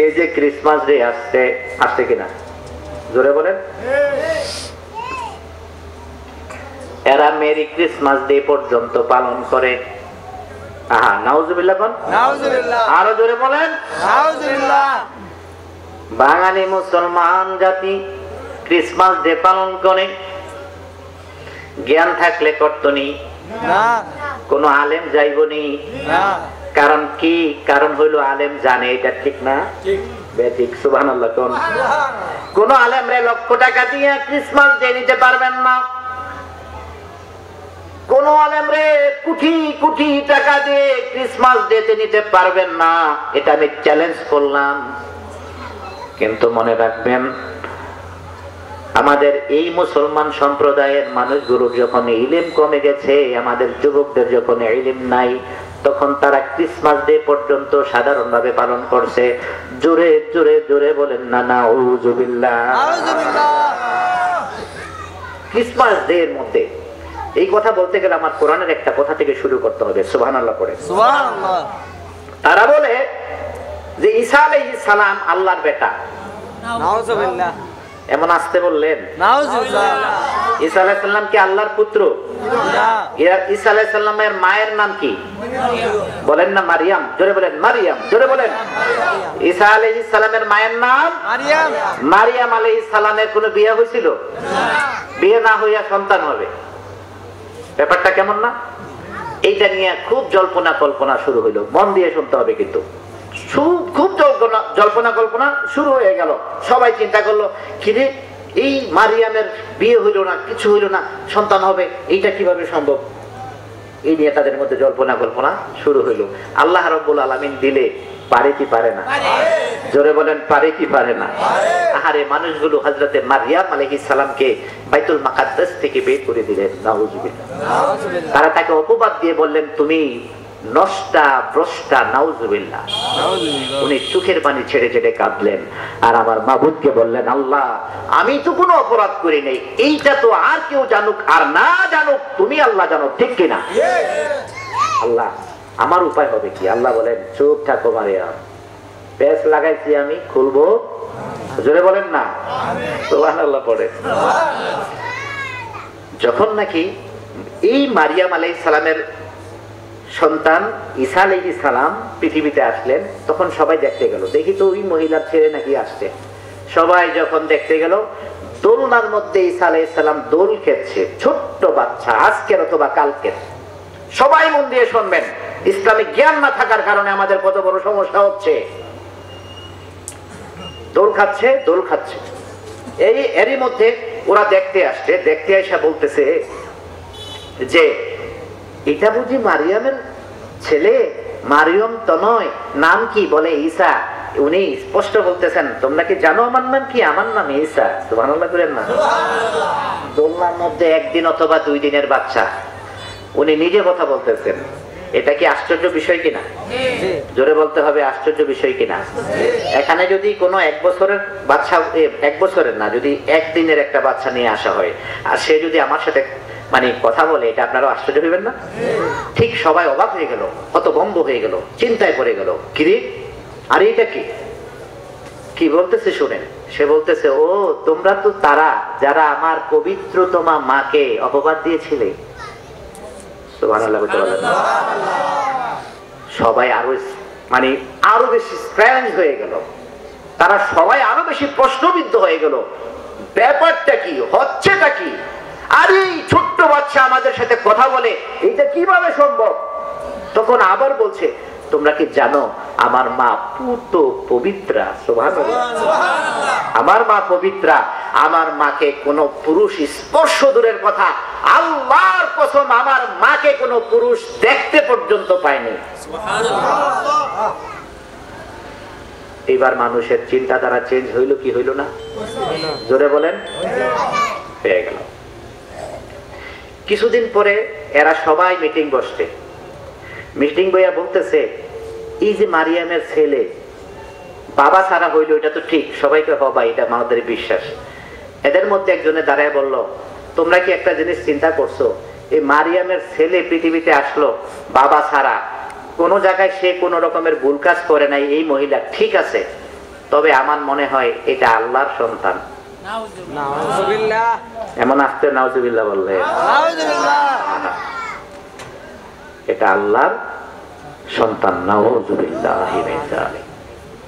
এই যে Christmas day আসছে কিনা জোরে বলেন। এরা মেরি ক্রিসমাস ডে পর্যন্ত পালন করে। আহা নাউজুবিল্লাহ কোন নাউজুবিল্লাহ, আরো জোরে বলেন নাউজুবিল্লাহ। বাঙালি মুসলমান জাতি ক্রিসমাস ডে পালন করে, জ্ঞান থাকলে করতনি না, কোন আলেম যাইবনি না। কারণ কি? কারণ হইল আলেম জানে এটা ঠিক না বেঠিক। সুবহানাল্লাহ। কোন আলেম রে লক্ষ টাকা দিয়ে ক্রিসমাস ডে নিতে পারবেন না, কোন আলেম রে কোটি কোটি টাকা দিয়ে ক্রিসমাস ডে নিতে পারবেন না। এটা আমি চ্যালেঞ্জ করলাম। কিন্তু মনে রাখবেন, আমাদের এই মুসলমান সম্প্রদায়ের মানুষগুলো যখন ইলম কমে গেছে, আমাদের যুবকদের যখন ইলম নাই, তখন তারা ক্রিসমাস ডে পর্যন্ত সাধারণভাবে পালন করছে। জোরে জোরে জোরে বলেন না নাউজুবিল্লাহ। ক্রিসমাস ডে এর মধ্যে এই কথা বলতে গেলে আমার কোরআনের একটা কথা থেকে শুরু করতে হবে। সুবহানাল্লাহ পড়ে। সুবহানাল্লাহ। তারা বলে যে ঈসা আলাইহিস সালাম আল্লাহর বেটা। নাউজুবিল্লাহ। এমন আসতে বললেন নাউজুবিল্লাহ। ঈসা আলাইহিস সালাম কি আল্লাহর পুত্র? না। ঈসা আলাইহিস সালামের মায়ের নাম কি? বলেন না মারিয়াম। জোরে বলেন মারিয়াম। জোরে বলেন। ঈসা আলাইহিস সালামের মায়ের নাম মারিয়াম। মারিয়াম আলাইহিস সালামের কোনো বিয়ে হয়েছিল? বিয়ে না হইয়া সন্তান হবে। ব্যাপারটা কেমন না? এইটা নিয়ে খুব জল্পনা কল্পনা শুরু হইল। মন দিয়ে শুনতে হবে কিন্তু। খুব জল্পনা কল্পনা শুরু হয়ে গেল। সবাই চিন্তা করলো, কিরে এই মারিয়ামের বিয়ে হইল না, কিছু হইল না, সন্তান হবে, এইটা কিভাবে সম্ভব? এই নিয়ে তাদের মধ্যে জল্পনা কল্পনা শুরু হইল। আল্লাহ রাব্বুল আলামিন দিলে পারে কি পারে না? জোরে বলেন পারে কি পারে না? আহারে মানুষগুলো হযরতে মারিয়াম আলাইহিস সালামকে বাইতুল মুকাদ্দাস থেকে বের করে দিলেন। নাউজুবিল্লাহ। তারা তাকে অপবাদ দিয়ে বললেন, তুমি নষ্টা ভ্রষ্টা। নাউজুবিল্লাহ। উনি চোখের পানি ছেড়ে ছেড়ে কাঁদলেন আর আমার মাবুদকে বললেন, আল্লাহ আমি তো কোনো অপরাধ করি নাই, এইটা তো আর কেউ জানুক আর না জানুক, তুমি আল্লাহ জানো, ঠিক কিনা? আল্লাহ আমার উপায় হবে কি? আল্লাহ বলেন, চুপ থাকো মারিয়াম, পেঁচ লাগাইছি আমি, খুলবো। জোরে বলেন না সুবহানাল্লাহ পড়ে। যখন নাকি এই মারিয়াম আলাইহিস সালামের সন্তান ঈসা আলাইহিস সালাম পৃথিবীতে আসলেন, তখন সবাই দেখতে গেল, দেখি তো ওই মহিলার ছেলে নাকি আসছে। সবাই যখন দেখতে গেল, দোলনার মধ্যে ঈসা আলাইহিস সালাম দোল খেলছে, ছোট্ট বাচ্চা, আজকের অথবা কালকের। সবাই মন দিয়ে শুনবেন, ইসলামিক জ্ঞান না থাকার কারণে আমাদের কত বড় সমস্যা হচ্ছে। দোল খাচ্ছে, দোল খাচ্ছে। এরই মধ্যে ওরা দেখতে আসছে, দেখতে এসে বলতেছে যে এটা বুঝি মারিয়ামের ছেলে? মারিয়াম তো নয়, নাম কি? বলে ঈসা। উনি স্পষ্ট বলতেছেন, তোমরা কি জানো আমার নাম কি? আমার নাম ঈসা। সুবহানাল্লাহ করেন না। দোলনার মধ্যে একদিন অথবা 2 দিনের বাচ্চা, উনি নিজে কথা বলতেছেন। এটা কি আশ্চর্য বিষয় কিনা? জোরে বলতে হবে, আশ্চর্য বিষয় কিনা? এখানে যদি কোনো 1 বছরের বাচ্চা, 1 বছরের না, যদি 1 দিনের একটা বাচ্চা নিয়ে আসা হয় আর সে যদি আমার সাথে মানে কথা বলে, এটা আপনারা আশ্চর্য হইবেন না? ঠিক সবাই অবাক হয়ে গেল, হতভম্ব হয়ে গেল, চিন্তায় পড়ে গেল, কিরে আর এটা কি? কি বলতেছে শুনেন। সে বলতেছে, ও তোমরা তো তারা যারা আমার পবিত্রতমা মাকে অপবাদ দিয়েছিলে। সুবহানাল্লাহ। সবাই আরো বেশি স্ট্রেঞ্জ হয়ে গেল, তারা সবাই আরো বেশি প্রশ্নবিদ্ধ হয়ে গেল, ব্যাপারটা কি, হচ্ছেটা কি? আর এই ছোট্ট বাচ্চা আমাদের সাথে কথা বলে, এইটা কিভাবে সম্ভব? তখন আবার বলছে, তোমরা কি জানো আমার মা পুত পবিত্রা? সুবহানাল্লাহ। আমার মা পবিত্রা, আমার মাকে কোনো পুরুষ স্পর্শ দূরের কথা, আল্লাহর কসম আমার মাকে কোনো পুরুষ দেখতে পর্যন্ত পায়নি। এবার মানুষের চিন্তাধারা চেঞ্জ হইল কি হইল না? জোরে বলেন। হয়ে গেল। কিছুদিন পরে এরা সবাই মিটিং বসছে। মিটিং বইয়া বলতেছে, এই যে মারিয়ামের ছেলে বাবা ছাড়া হইল, এটা তো ঠিক, সবাইকে হবা, এটা আমাদের বিশ্বাস। এদের মধ্যে একজনে দাঁড়ায় বলল, তোমরা কি একটা জিনিস চিন্তা করছো? এই মারিয়ামের ছেলে পৃথিবীতে আসলো বাবা ছাড়া, কোন জায়গায় সে কোন রকমের ভুল কাজ করে নাই, এই মহিলা ঠিক আছে, তবে আমার মনে হয় এটা আল্লাহর সন্তান। এমন আসতে নাউজুবিল্লাহ বললে, এটা আল্লাহর সন্তান। নাউজুবিল্লাহ,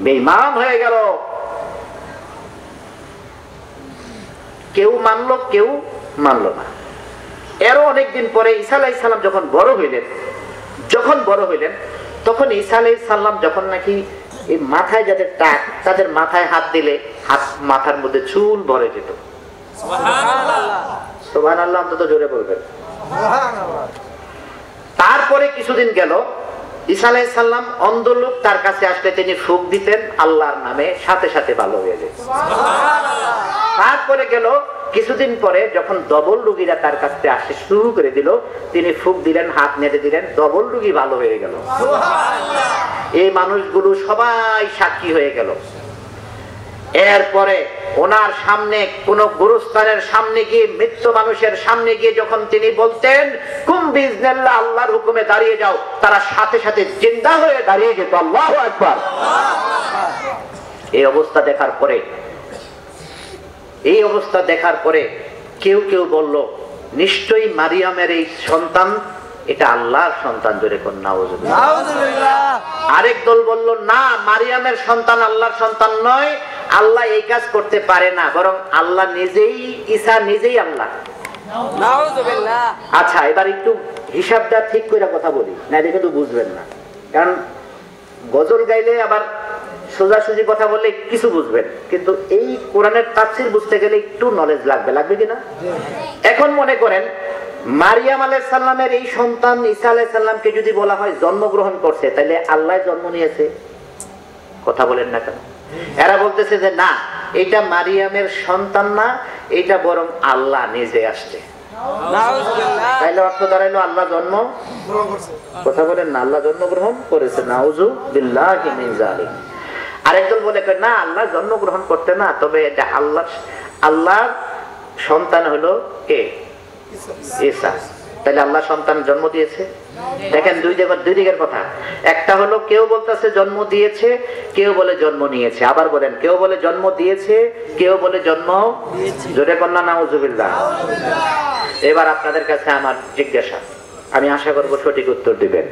বেঈমান হয়ে গেল। কেউ মানলো, কেউ মানলো না। এরও অনেকদিন পরে ঈসা আলাইহিস সালাম যখন বড় হইলেন তখন ঈসা আলাইহিস সালাম যখন নাকি এই মাথায় যাদের টাক, তাদের মাথায় হাত দিলে মাথার মধ্যে চুল ভরে যেত। সুবহানাল্লাহ, অন্তত জোরে বলবেন। তারপরে কিছুদিন গেল, ঈসা আলাইহিস সালাম অন্ধ লোক তার কাছে আসলে তিনি ফুঁক দিতেন আল্লাহর নামে, সাথে সাথে ভালো হয়ে যেত। তারপরে গেল কিছুদিন পরে যখন ডবল রোগীরা তার কাছে আসতে শুরু করে দিল, তিনি ফুঁক দিলেন, হাত নেড়ে দিলেন, ডবল রোগী ভালো হয়ে গেল। এই মানুষগুলো সবাই সাক্ষী হয়ে গেল। এরপরে ওনার সামনে কোন গুরুস্থানের সামনে গিয়ে, মৃত্যু মানুষের সামনে গিয়ে যখন তিনি বলতেন কুম বিইজনিল্লাহ, আল্লাহর হুকুমে দাঁড়িয়ে যাও, তারা সাথে সাথে জিন্দা হয়ে দাঁড়িয়ে যেত। আল্লাহু আকবার। এই অবস্থা দেখার পরে কেউ কেউ বলল নিশ্চয়ই মারিয়ামের এই সন্তান এটা আল্লাহর সন্তান। জোরে কোন নাউজুবিল্লাহ। আরেক দল বলল না, মারিয়ামের সন্তান আল্লাহর সন্তান নয়, আল্লাহ এই কাজ করতে পারে না, বরং আল্লাহ নিজেই, ঈসা নিজেই আল্লাহ। নাউজুবিল্লাহ। আচ্ছা, এবার একটু হিসাবটা ঠিক করে কথা বলি, না দেখে তো বুঝবেন না। কারণ গজল গাইলে আবার সোজাসুজি কথা বললে কিছু বুঝবেন, কিন্তু এই কোরআনের তাফসীর বুঝতে গেলে একটু নলেজ লাগবে কিনা? এখন মনে করেন মারিয়াম আলাইহিস সালামের এই সন্তান ঈসা আলাইহিস সালামকে যদি বলা হয় জন্মগ্রহণ করছে, তাহলে আল্লাহ জন্ম নিয়েছে? কথা বলেন না কেন? এরা বলতেছে যে না, এটা মারিয়ামের সন্তান না, এটা বরং আল্লাহ নিজে আসছে। তাইলে অর্থ দাঁড়াইলো আল্লাহ জন্ম, কথা বলেন না, আল্লাহ জন্মগ্রহণ করেছে। নাউজুবিল্লাহি মিন যালিক। আরেকজন বলে না, আল্লাহ জন্মগ্রহণ করতে না, তবে এটা আল্লাহর সন্তান হলো কে? ঈসা। তাহলে আল্লাহ সন্তান জন্ম দিয়েছে? দেখেন দুই দিকের কথা। একটা হলো কেউ বলতেছে জন্ম দিয়েছে, কেউ বলে জন্ম নিয়েছে। আবার বলেন, কেউ বলে জন্ম দিয়েছে, কেউ বলে জন্ম জোরে কন্যা। নাউজুবিল্লাহ। এবার আপনাদের কাছে আমার জিজ্ঞাসা, আমি আশা করব সঠিক উত্তর দিবেন।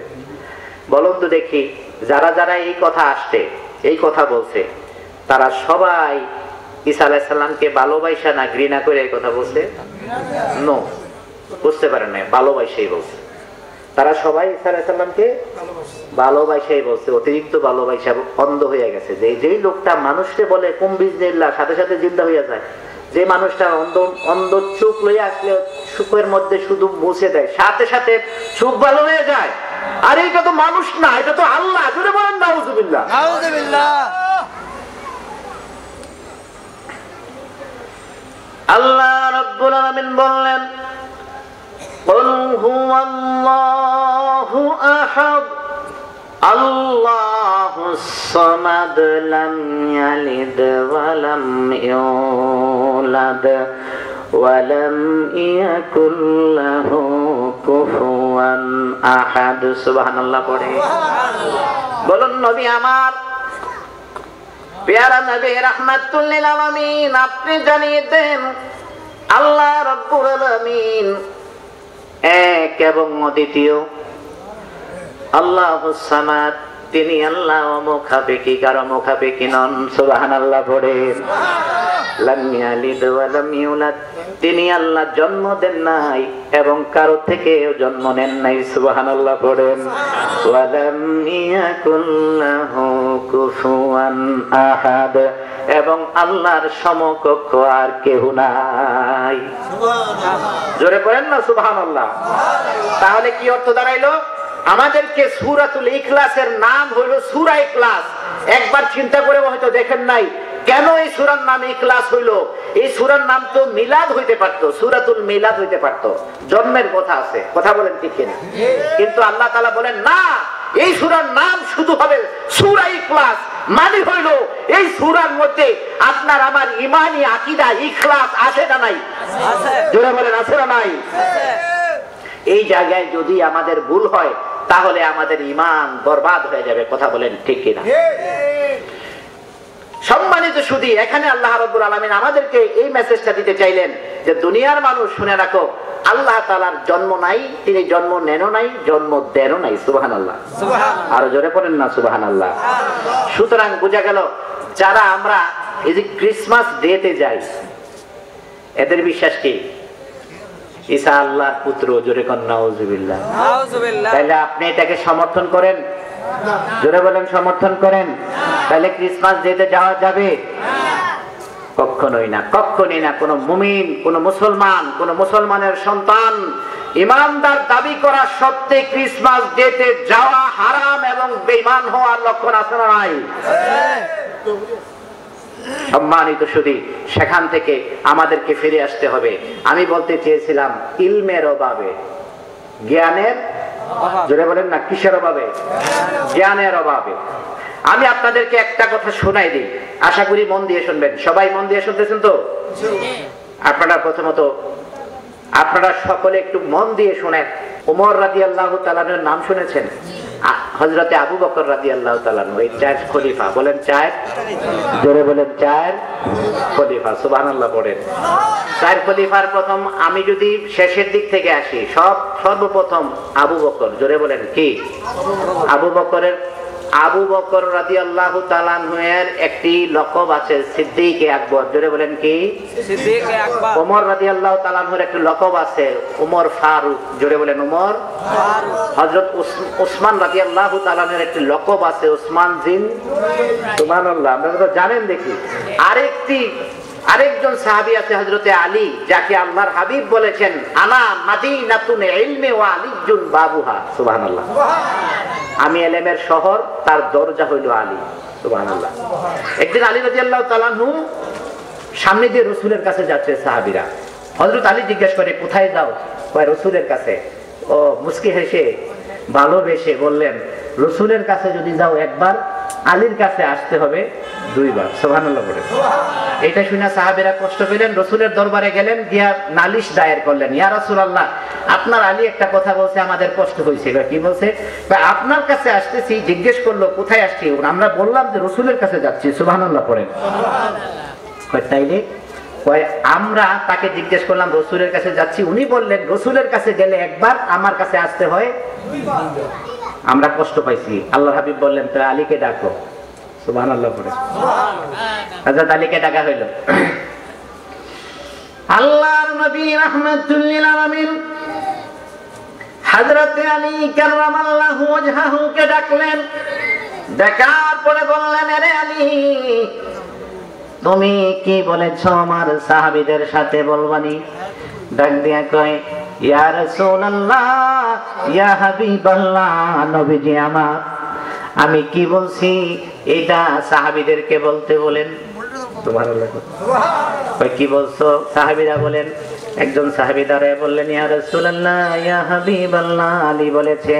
বলুন তো দেখি, যারা যারা এই কথা আসছে, এই কথা বলছে, তারা সবাই ঈসা আলাইহিস সালামকে ভালোবাসা না ঘৃণা করে এই কথা বলছে? নো, বুঝতে পারেন না, ভালোবাসাই বলছে। তারা সবাই ঈসা আলাইহিস সালামকে ভালোবাসাই বলছে, অতিরিক্ত ভালোবাসা, অন্ধ হয়ে গেছে। যেই লোকটা মানুষকে বলে কুম বিইজনিল্লাহ, সাথে সাথে জিন্দা হয়ে যায়, যে মানুষটা অন্ধ চোখ লইয়া আসলে সুখের মধ্যে শুধু মুছে দেয়, সাথে সাথে চোখ ভালো হয়ে যায়। আর এটা তো মানুষ না, এটা তো আল্লাহ। জোরে বলেন নাউজুবিল্লাহ। আল্লাহ রাব্বুল আলামিন বললেন কুল হুয়াল্লাহু আহাদ আল্লাহুস সামাদ লাম ইয়ালিদ ওয়া লাম ইউলাদ ওয়া লাম ইয়াকুল লাহু কুফুয়ান আহাদ। সুবহানাল্লাহ পড়ে বলুন নবী আমার, প্যারা নবী রাহমাতুল লিল আলামিন, আপনি জানিয়ে দেন আল্লাহ রাব্বুল আলামিন এক এবং অদ্বিতীয়, আল্লাহুস সামাদ, তিনি আল্লাহ, মুখাপেক্ষী, কারো মুখাপেক্ষী নন। সুবহানাল্লাহ পড়েন। লাম ইয়ালিদ ওয়া লাম ইউলাদ, তিনি আল্লাহ জন্ম দেন নাই এবং কারো থেকে জন্ম নেন নাই। সুবহানাল্লাহ পড়েন। ওয়া লাম ইয়াকুল লাহু কুফুয়ান আহাদ, এবং আল্লাহর সমকক্ষ আর কেউ নাই। জোরে পড়েন না সুবহানাল্লাহ। তাহলে কি অর্থ দাঁড়াইলো? আমাদেরকে সূরাতুল ইখলাসের নাম হলো সূরা ইখলাস। একবার চিন্তা করে হয়তো দেখেন নাই কেন এই সূরার নাম ইখলাস হইলো। এই সূরার নাম তো মিলাদ হইতে পারতো, সূরাতুল মিলাদ হইতে পারতো, জন্মের কথা আছে। কথা বলেন ঠিক কিনা? কিন্তু আল্লাহ তাআলা বলেন না, এই সূরার নাম শুধু হবে সূরা ইখলাস। মানে হইল এই সূরার মধ্যে আপনার আমার ঈমানি আকীদা ইখলাস আছে না নাই? আছে। জোরে বলেন আছে না নাই? আছে। এই জায়গায় যদি আমাদের ভুল হয় তাহলে আমাদের ঈমান বরবাদ হয়ে যাবে। কথা বলেন ঠিক কিনা? শুধু এখানে আল্লাহ রাব্বুল আলামিন আমাদেরকে এই মেসেজটা দিতে চাইলেন যে দুনিয়ার মানুষ শুনে রাখো, আল্লাহ তাআলার জন্ম নাই, তিনি জন্ম নেনও নাই, জন্ম দেনও নাই। সুবহানাল্লাহ, আরো জোরে পড়েন না সুবহানাল্লাহ। সুতরাং বোঝা গেল যারা আমরা এই যে ক্রিসমাস ডেতে যাই, এদের বিশ্বাস কি ঈসা আল্লাহর পুত্র। জোরে কোন নাউজুবিল্লাহ। তাহলে আপনি এটাকে সমর্থন করেন? জোরে বলেন সমর্থন করেন? তাহলে ক্রিসমাস ডেতে যাওয়া যাবে? কখনোই না, কখনোই না। কোন মুমিন, কোন মুসলমান, কোন মুসলমানের সন্তান ইমানদার দাবি করা সত্ত্বে ক্রিসমাস ডেতে যাওয়া হারাম এবং বেঈমান হওয়ার লক্ষণ আছে না নাই? সম্মানিত শুধু সেখান থেকে আমাদেরকে ফিরে আসতে হবে। আমি বলতে চেয়েছিলাম ইলমের অভাবে, জ্ঞানের, জোরে বলেন না কিসের অভাবে? জ্ঞানের অভাবে। আমি আপনাদেরকে একটা কথা শোনাই দিই, আশা করি মন দিয়ে শুনবেন। সবাই মন দিয়ে শুনতেছেন তো? আপনারা প্রথমত আপনারা সকলে একটু মন দিয়ে শুনেন। ওমর রাদিয়াল্লাহু তাআলা আনহুর নাম শুনেছেন? হযরতে আবু বকর রাদিয়াল্লাহু তাআলা আনহু, এই চার খলিফা। বলেন চার, জোরে বলেন চার খলিফা। সুবহানাল্লাহ পড়েন। চার খলিফার প্রথম আমি যদি শেষের দিক থেকে আসি, সর্বপ্রথম আবু বকর। জোরে বলেন কি? আবু বকর রাদিয়াল্লাহু তাআলা আনহুর একটি লকব আছে সিদ্দিকে আকবর। জোরে বলেন কি? সিদ্দিকে আকবর। ওমর রাদিয়াল্লাহু তাআলা আনহুর একটি লকব আছে ওমর ফারুক। জোরে বলেন ওমর ফারুক। হযরত ওসমান রাদিয়াল্লাহু তাআলা আনহুর একটি লকব আছে ওসমান জিন। সুবহানাল্লাহ, আপনারা তো জানেন দেখি। আরেকজন সাহাবী আছে হযরতে আলী, যাকে আল্লাহর হাবিব বলেছেন আনা মাদিনাতুন ইলমি ওয়া আলীজুন বাবুহা। সুবহানাল্লাহ, আমি ইলমের শহর, তার দরজা হইল আলী। সুবহানাল্লাহ। একদিন আলী রাদিয়াল্লাহু তাআলা আনহু সামনে দিয়ে রাসূলের কাছে যাচ্ছে সাহাবীরা। হযরত আলী জিজ্ঞাসা করে কোথায় যাও? কয় রাসূলের কাছে। ও মুস্কি হেসে ভালোবেসে বললেন রাসূলের কাছে যদি যাও একবার, আলীর কাছে আসতে হবে দুইবার। সুবহানাল্লাহ বলে। এটা শুনে সাহাবীরা কষ্ট পেলেন, রাসূলের দরবারে গেলেন, গিয়া নালিশ দায়ের করলেন। ইয়া রাসূলুল্লাহ, আপনার আলী একটা কথা বলছে, আমাদের কষ্ট হয়েছে। কি বলছে? আপনার কাছে আসতেছি, জিজ্ঞেস করলো কোথায় আসছি, আমরা বললাম যে রাসূলের কাছে যাচ্ছি। সুবহানাল্লাহ পড়েন। তাইলে আমরা তাকে জিজ্ঞেস করলাম রাসূলের কাছে যাচ্ছি, উনি বললেন রাসূলের কাছে গেলে একবার, আমার কাছে আসতে হয় আমরা কষ্ট পাইছি। আল্লাহর হাবিব বললেন তো আলীকে ডাকো। সুবহানাল্লাহ পড়ে। হযরত আলীকে ডাকা হইল। আল্লাহর নবী রাহমাতুল লিল আলামিন হযরত আলী কাররামাল্লাহু ওয়াজহাহু কে ডাকলেন। ডাকার পরে বললেন আরে আলী, তুমি কি বলেছো আমার সাহাবীদের সাথে বলবানি? ডাক দিয়া কয় ইয়া রাসূলুল্লাহ, ইয়া হাবিবাল্লাহ, নবীজি আমার, আমি কি বলছি এটা সাহাবীদেরকে বলতে বলেন। সুবহানাল্লাহ। কি বলছো? সাহাবীরা বলেন, একজন সাহাবী দাঁড়ায় বললেন ইয়া রাসূলুল্লাহ, ইয়া হাবিবাল্লাহ, আলী বলেছে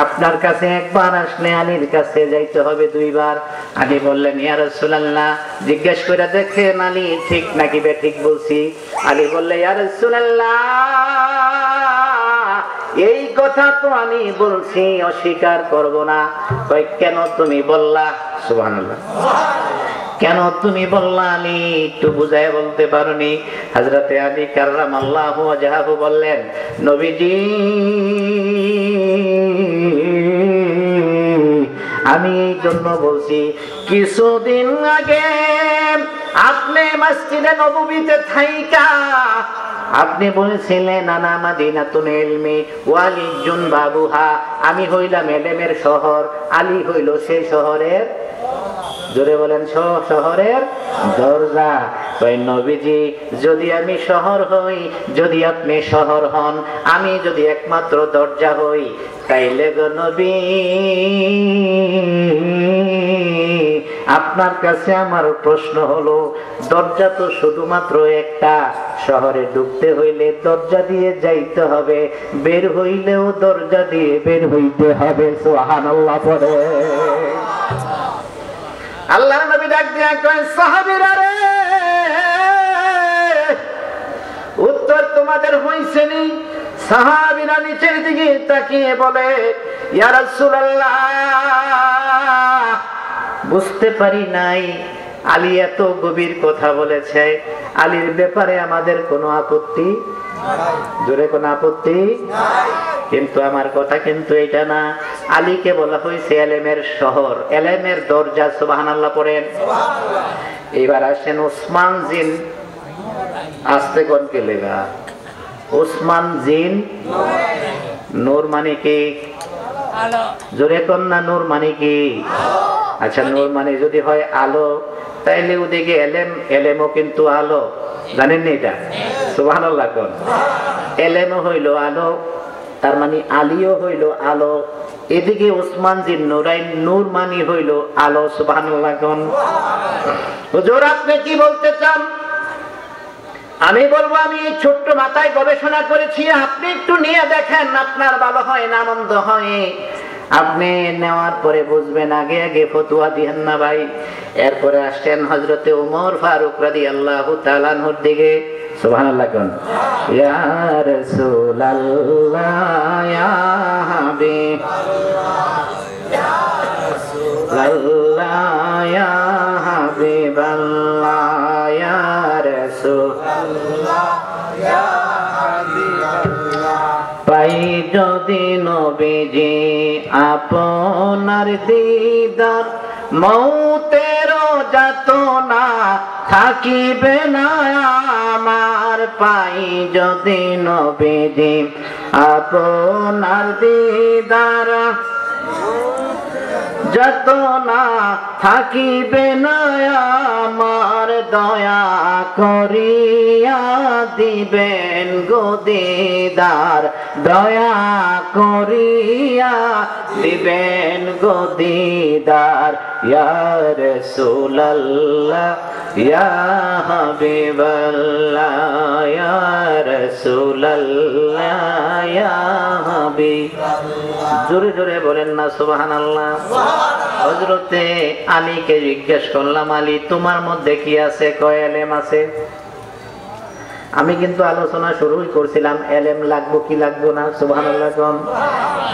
আপনার কাছে একবার আসলে আলীর কাছে যাইতে হবে দুইবার। আলী বললেন ইয়া রাসূলুল্লাহ, জিজ্ঞেস করে দেখেন আলী ঠিক নাকি বেঠিক বলছি। আলী বললেন ইয়া রাসূলুল্লাহ, এই কথা তো আমি বলছি, অস্বীকার করব না। কই কেন তুমি বললা? সুবহানাল্লাহ। কেন তুমি বললা আলী, একটু বুঝায় বলতে পারোনি? হযরতে আলী কাররামাল্লাহু ওয়াজহাহু বললেন নবীজি, আমি এই জন্য বলছি কিছুদিন আগে আপনি মসজিদে নববীতে থাইকা আপনি বলেছিলেন আনা মাদিনাতুন ইলমি ওয়া আলীজুন বাবুহা, আমি হইলাম ইলমের শহর, আলী হইল সেই শহরের, জোরে বলেন শহরের দরজা। ওই নবীজি, যদি আমি শহর হই, যদি আপনি শহর হন, আমি যদি একমাত্র দরজা হই, তাইলে গো নবী আপনার কাছে আমার প্রশ্ন হলো, দরজা তো শুধুমাত্র একটা, শহরে ঢুকতে হইলে দরজা দিয়ে যাইতে হবে, বের হইলেও দরজা দিয়ে বের হইতে হবে। সুবহানাল্লাহ পড়ে। আল্লাহর নবী ডাক দিয়া কয় সাহাবীরা রে, উত্তর তোমাদের হইছে নি? সাহাবীরা নিচের দিকে তাকিয়ে বলে ইয়া রাসূলুল্লাহ, বুঝতে পারি নাই আলী এত গভীর কথা বলেছে, আলীর ব্যাপারে আমাদের কোনো আপত্তি জোরে কোনো আপত্তি কিন্তু আমার কথা কিন্তু এটা না। আলীকে বলা হয়েছে এলেমের শহর, এলেমের দরজা। সুবহানাল্লাহ পড়েন। এবার আসেন ওসমান জিন, আস্তে কোন কে লেগা, ওসমান জিন নূর মানে কি? জোরে কোন না, নূর মানে কি? আচ্ছা, নূর মানে যদি হয় আলো, তাইলে ওদিকে এলেম, এলেমও কিন্তু আলো, জানেন না এটা? সুবহানাল্লাহ কোন। এলেমও হইল আলো, তার মানে আলীও হইল আলো। এদিকে ওসমান জিন নূরাইন, নূর মানে হইল আলো। সুবহানাল্লাহ কোন। হুজুর আপনি কি বলতে চান? আমি বলবো আমি এই ছোট্ট মাথায় গবেষণা করেছি, আপনি একটু নিয়ে দেখেন, আপনার ভালো হয় না মন্দ হয়, আপনি নেওয়ার পরে বুঝবেন। আগে আগে ফতুয়া দিয়েন না ভাই। এরপরে আসছেন হযরতে ওমর ফারুক রাদিয়াল্লাহু তাআলা আনহুর দিকে। সুবহানাল্লাহ কোন। ইয়া রাসূলুল্লাহ ইয়া হাবিবাল্লাহ ইয়া রাসূলুল্লাহ ইয়া হাবিবাল্লাহ ইয়া রাসূলুল্লাহ ইয়া হাবিবাল্লাহ। পাই যদি নবীজি আপনার দিদার, মৌতের যাতনা থাকিবে না আমার। পাই যদি নবীজি আপনার দিদার, যাতনা থাকিবে না আমার। দয়া করিয়া দিবেন গো দিদার, দয়া করিয়া দিবেন গো দিদার। ইয়া রাসূলুল্লাহ ইয়া হাবিবাল্লাহ ইয়া রাসূলুল্লাহ ইয়া হাবিবাল্লাহ। জোরে জোরে বলেন না সুবহানাল্লাহ। হযরতে আলীকে জিজ্ঞেস করলাম, আলী তোমার মধ্যে কি আছে? কয় এলেম আছে। আমি কিন্তু আলোচনা শুরুই করছিলাম এলেম লাগবো কি লাগবো না। সুবহানাল্লাহ কোন।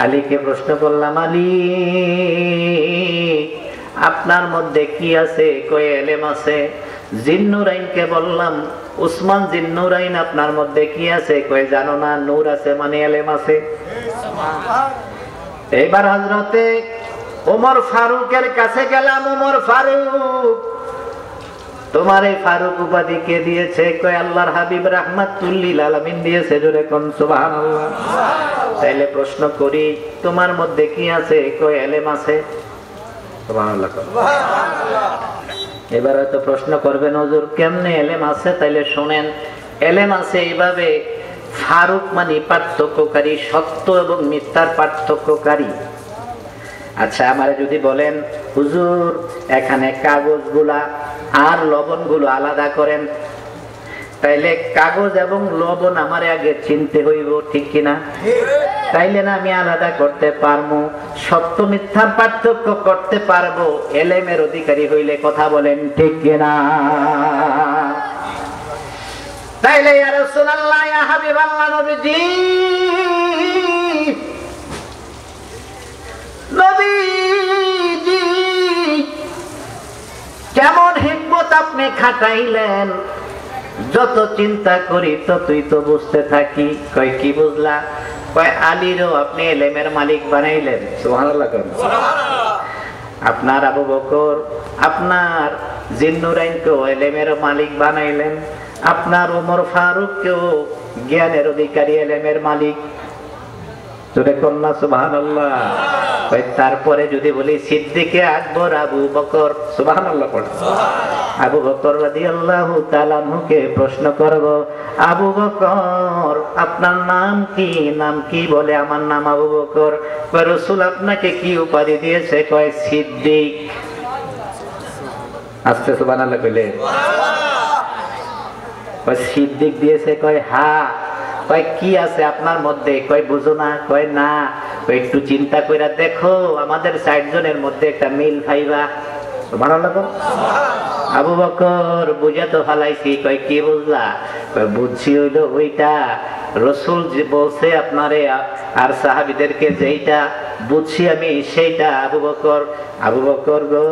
আলীকে প্রশ্ন করলাম, আলী আপনার মধ্যে কি আছে? কয় এলেম আছে। জিন্নুরাইনকে বললাম, উসমান জিন্নুরাইন আপনার মধ্যে কি আছে? কয় জানো না, নূর আছে মানে এলেম আছে। এবার হযরতে ওমর ফারুকের কাছে গেলাম। ওমর ফারুক, তোমার এই ফারুক উপাধি কে দিয়েছে? কয় আল্লাহর হাবিব রাহমাতুল লিল আলামিন দিয়েছে। জোরে কোন সুবহানাল্লাহ। তাইলে প্রশ্ন করি, তোমার মধ্যে কি আছে? কয় এলেম আছে। সুবহানাল্লাহ। এবার হয়তো প্রশ্ন করবেন, হুজুর কেমনে এলেম আছে? তাইলে শুনেন, এলেম আছে এইভাবে, ফারুক মানে পার্থক্যকারী, সত্য এবং মিথ্যার পার্থক্যকারী। আচ্ছা, আমারে যদি বলেন হুজুর এখানে কাগজগুলা আর লবণগুলো আলাদা করেন, তাইলে কাগজ এবং লবণ আমারে আগে চিনতে হইব, ঠিক কিনা? তাইলে না আমি আলাদা করতে পারবো, সত্য মিথ্যার পার্থক্য করতে পারবো এলেমের অধিকারী হইলে। কথা বলেন ঠিক কিনা? তাইলে ইয়া রাসূলুল্লাহ ইয়া হাবিবাল্লাহ, নবীজি নবীজি কেমন হিকমত আপনি খাটাইলেন, যত চিন্তা করি ততই তো বুঝতে থাকি। কয় কি বুঝলা? কয় আলীরও আপনি এলেমের মালিক বানাইলেন। সুবহানাল্লাহ। আপনার আবু বকর, আপনার জিন্নুরাইনকেও এলেমের মালিক বানাইলেন, আপনার ওমর ফারুককেও জ্ঞানের অধিকারী, এলেমের মালিক। সুবহানাল্লাহ। তারপরে যদি বলি সিদ্দিকে আকবর আবু বকর, সুবহানাল্লাহ পড়ে। আবু বকর রাদিয়াল্লাহু তাআলা আনহুকে প্রশ্ন করব, আবু বকর আপনার নাম কি? নাম কি? বলে আমার নাম আবু বকর। কয় রাসূল আপনাকে কি উপাধি দিয়েছে? কয় সিদ্দিক। আস্তে সুবহানাল্লাহ কইলে। কয় সিদ্দিক দিয়েছে? কয় হ্যাঁ। কয় কি আছে আপনার মধ্যে? কয় বুঝো না? কয় না। একটু চিন্তা কইরা দেখো, আমাদের 60 জনের মধ্যে একটা মিল পাইবা। সুবহানাল্লাহ। আবু বকর বুঝা তো ফালাইছি। কয় কি বুঝলা? কয় বুঝছি হইলো ওইটা রাসূল যে বলছে আপনারে আর সাহাবীদেরকে, যেইটা বুঝছি আমি সেইটা। আবু বকর, আবু বকর গো,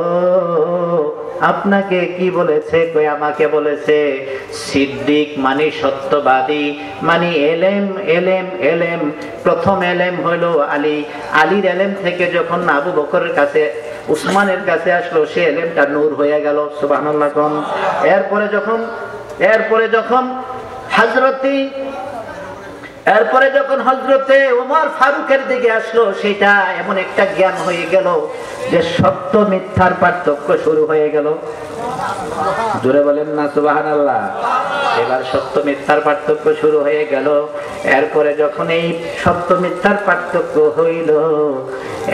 আপনাকে কি বলেছে? কই আমাকে বলেছে সিদ্দিক মানে সত্যবাদী, মানে এলেম এলেম এলেম। প্রথম এলেম হলো আলী, আলীর এলেম থেকে যখন আবু বকরের কাছে উসমানের কাছে আসলো, সে এলেমটা নূর হয়ে গেল। সুবহানাল্লাহ। এরপরে যখন হযরতে ওমর ফারুকের দিকে আসলো, সেটা এমন একটা জ্ঞান হয়ে গেল যে সত্য মিথ্যার পার্থক্য শুরু হয়ে গেল। জোরে বলেন না সুবহানাল্লাহ। এবার সত্য মিথ্যার পার্থক্য শুরু হয়ে গেল। এরপরে যখন এই সত্য মিথ্যার পার্থক্য হইল,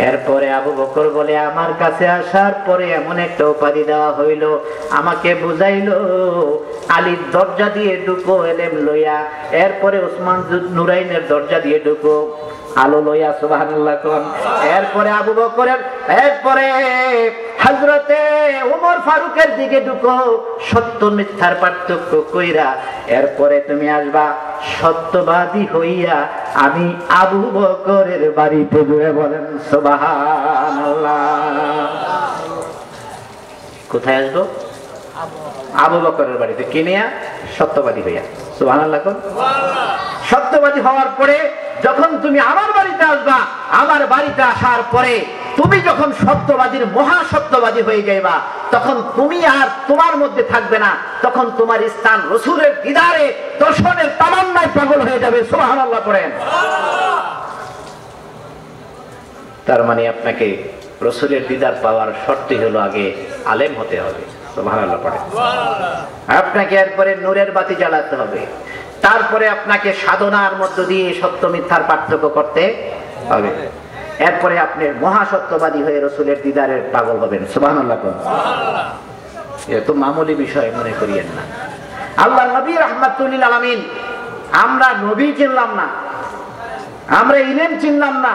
এরপরে আবু বকর বলে আমার কাছে আসার পরে এমন একটা উপাধি দেওয়া হইল, আমাকে বুঝাইলো আলীর দরজা দিয়ে ঢুকো এলেম লইয়া, এরপরে ওসমান নুরাইনের দরজা দিয়ে ঢুকো আলো লইয়া। সুবহানাল্লাহ। এরপরে আবু বকরের, এরপরে হযরতে ওমর ফারুকের দিকে ঢুকো সত্য মিথ্যার পার্থক্য কইরা, এরপরে তুমি আসবা সত্যবাদী হইয়া আমি আবু বকরের বাড়িতে। জুড়ে বলেন সুবহানাল্লাহ। কোথায় আসবো? আবু বকরের বাড়িতে। কিনিয়া? সত্যবাদী হইয়া। সুবহানাল্লাহ। সত্যবাদী হওয়ার পরে যখন তুমি আমার বাড়িতে আসবা, আমার বাড়িতে আসার পরে তুমি যখন সত্যবাদীর মহা সত্যবাদী হয়ে যাইবা, তখন তুমি আর তোমার মধ্যে থাকবে না, তখন তোমার স্থান রাসূলের দিদারে দর্শনের তামান্নায় পাগল হয়ে যাবে। সুবহানাল্লাহ পড়েন। তার মানে আপনাকে রাসূলের দিদার পাওয়ার শর্ত হলো আগে আলেম হতে হবে। সুবহানাল্লাহ পড়েন। আপনাকে এরপরে নূরের বাতি জ্বালাতে হবে, তারপরে আপনাকে সাধনার মধ্য দিয়ে সত্য মিথ্যার পার্থক্য করতে হবে, এরপরে আপনি মহাসত্যবাদী হয়ে রাসূলের দিদারের পাগল হবেন। সুবহানাল্লাহ। এটা তো মামুলি বিষয় মনে করিয়েন না। আল্লাহ নবী রাহমাতুল লিল আলামিন, আমরা নবী চিনলাম না, আমরা ইলম চিনলাম না,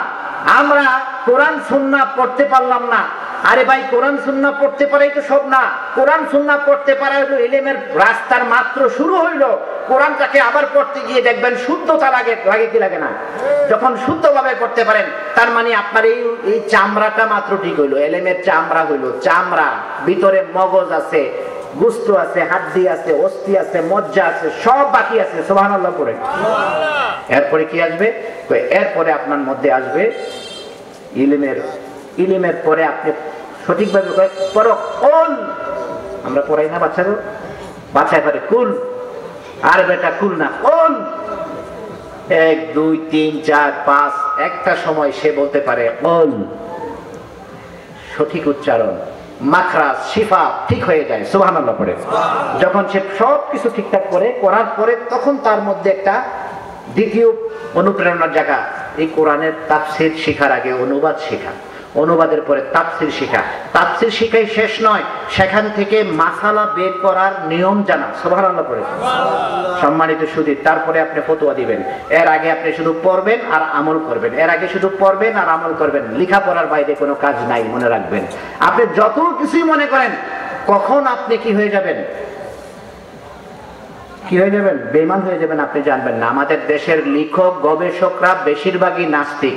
আমরা কোরআন সুন্নাহ পড়তে পারলাম না। আরে ভাই, কোরআন সুন্নাহ পড়তে পারাই তো সব না। কোরআন সুন্নাহ পড়তে পারা হলো ইলমের রাস্তার মাত্র শুরু হইলো। কোরআনটাকে আবার পড়তে গিয়ে দেখবেন শুদ্ধতা লাগে কি লাগে না? যখন শুদ্ধভাবে পড়তে পারেন, তার মানে আপনার এই চামড়াটা মাত্র ঠিক হইলো। ইলমের চামড়া হইলো চামড়া, ভিতরে মগজ আছে, গোশত আছে, হাড্ডি আছে, অস্থি আছে, মজ্জা আছে, সব বাকি আছে। সুবহানাল্লাহ পড়ে। এরপরে কি আসবে? এরপরে আপনার মধ্যে আসবে ইলমের পরে আপনি সঠিকভাবে পড়ো কুল। আমরা পড়াই না বাচ্চাদের? বাচ্চায় পারে কুল, আর বেটা কুল না কুল। 1 2 3 4 5 একটা সময় সে বলতে পারে কুল। সঠিক উচ্চারণ, মাখরাজ, শিফা ঠিক হয়ে যায়। সুবহানাল্লাহ পড়ে। যখন সে সব কিছু ঠিকঠাক করে করার পরে, তখন তার মধ্যে একটা দ্বিতীয় অনুপ্রেরণার জায়গা, এই কোরআনের তাফসীর শেখার আগে অনুবাদ শেখা, অনুবাদের পরে তাফসীর শেখা, তাফসীর শিখাই শেষ নয়, সেখান থেকে মাসালা বের করার নিয়ম জানা। সুবহানাল্লাহ পড়ে। সম্মানিত সুধী, তারপরে আপনি ফতোয়া দিবেন। এর আগে আপনি শুধু পড়বেন আর আমল করবেন। এর আগে শুধু পড়বেন আর আমল করবেন। লেখাপড়ার বাইরে কোনো কাজ নাই, মনে রাখবেন। আপনি যত কিছুই মনে করেন, কখন আপনি কি হয়ে যাবেন? কি হয়ে যাবেন? বেঈমান হয়ে যাবেন, আপনি জানবেন না। আমাদের দেশের লেখক গবেষকরা বেশিরভাগই নাস্তিক।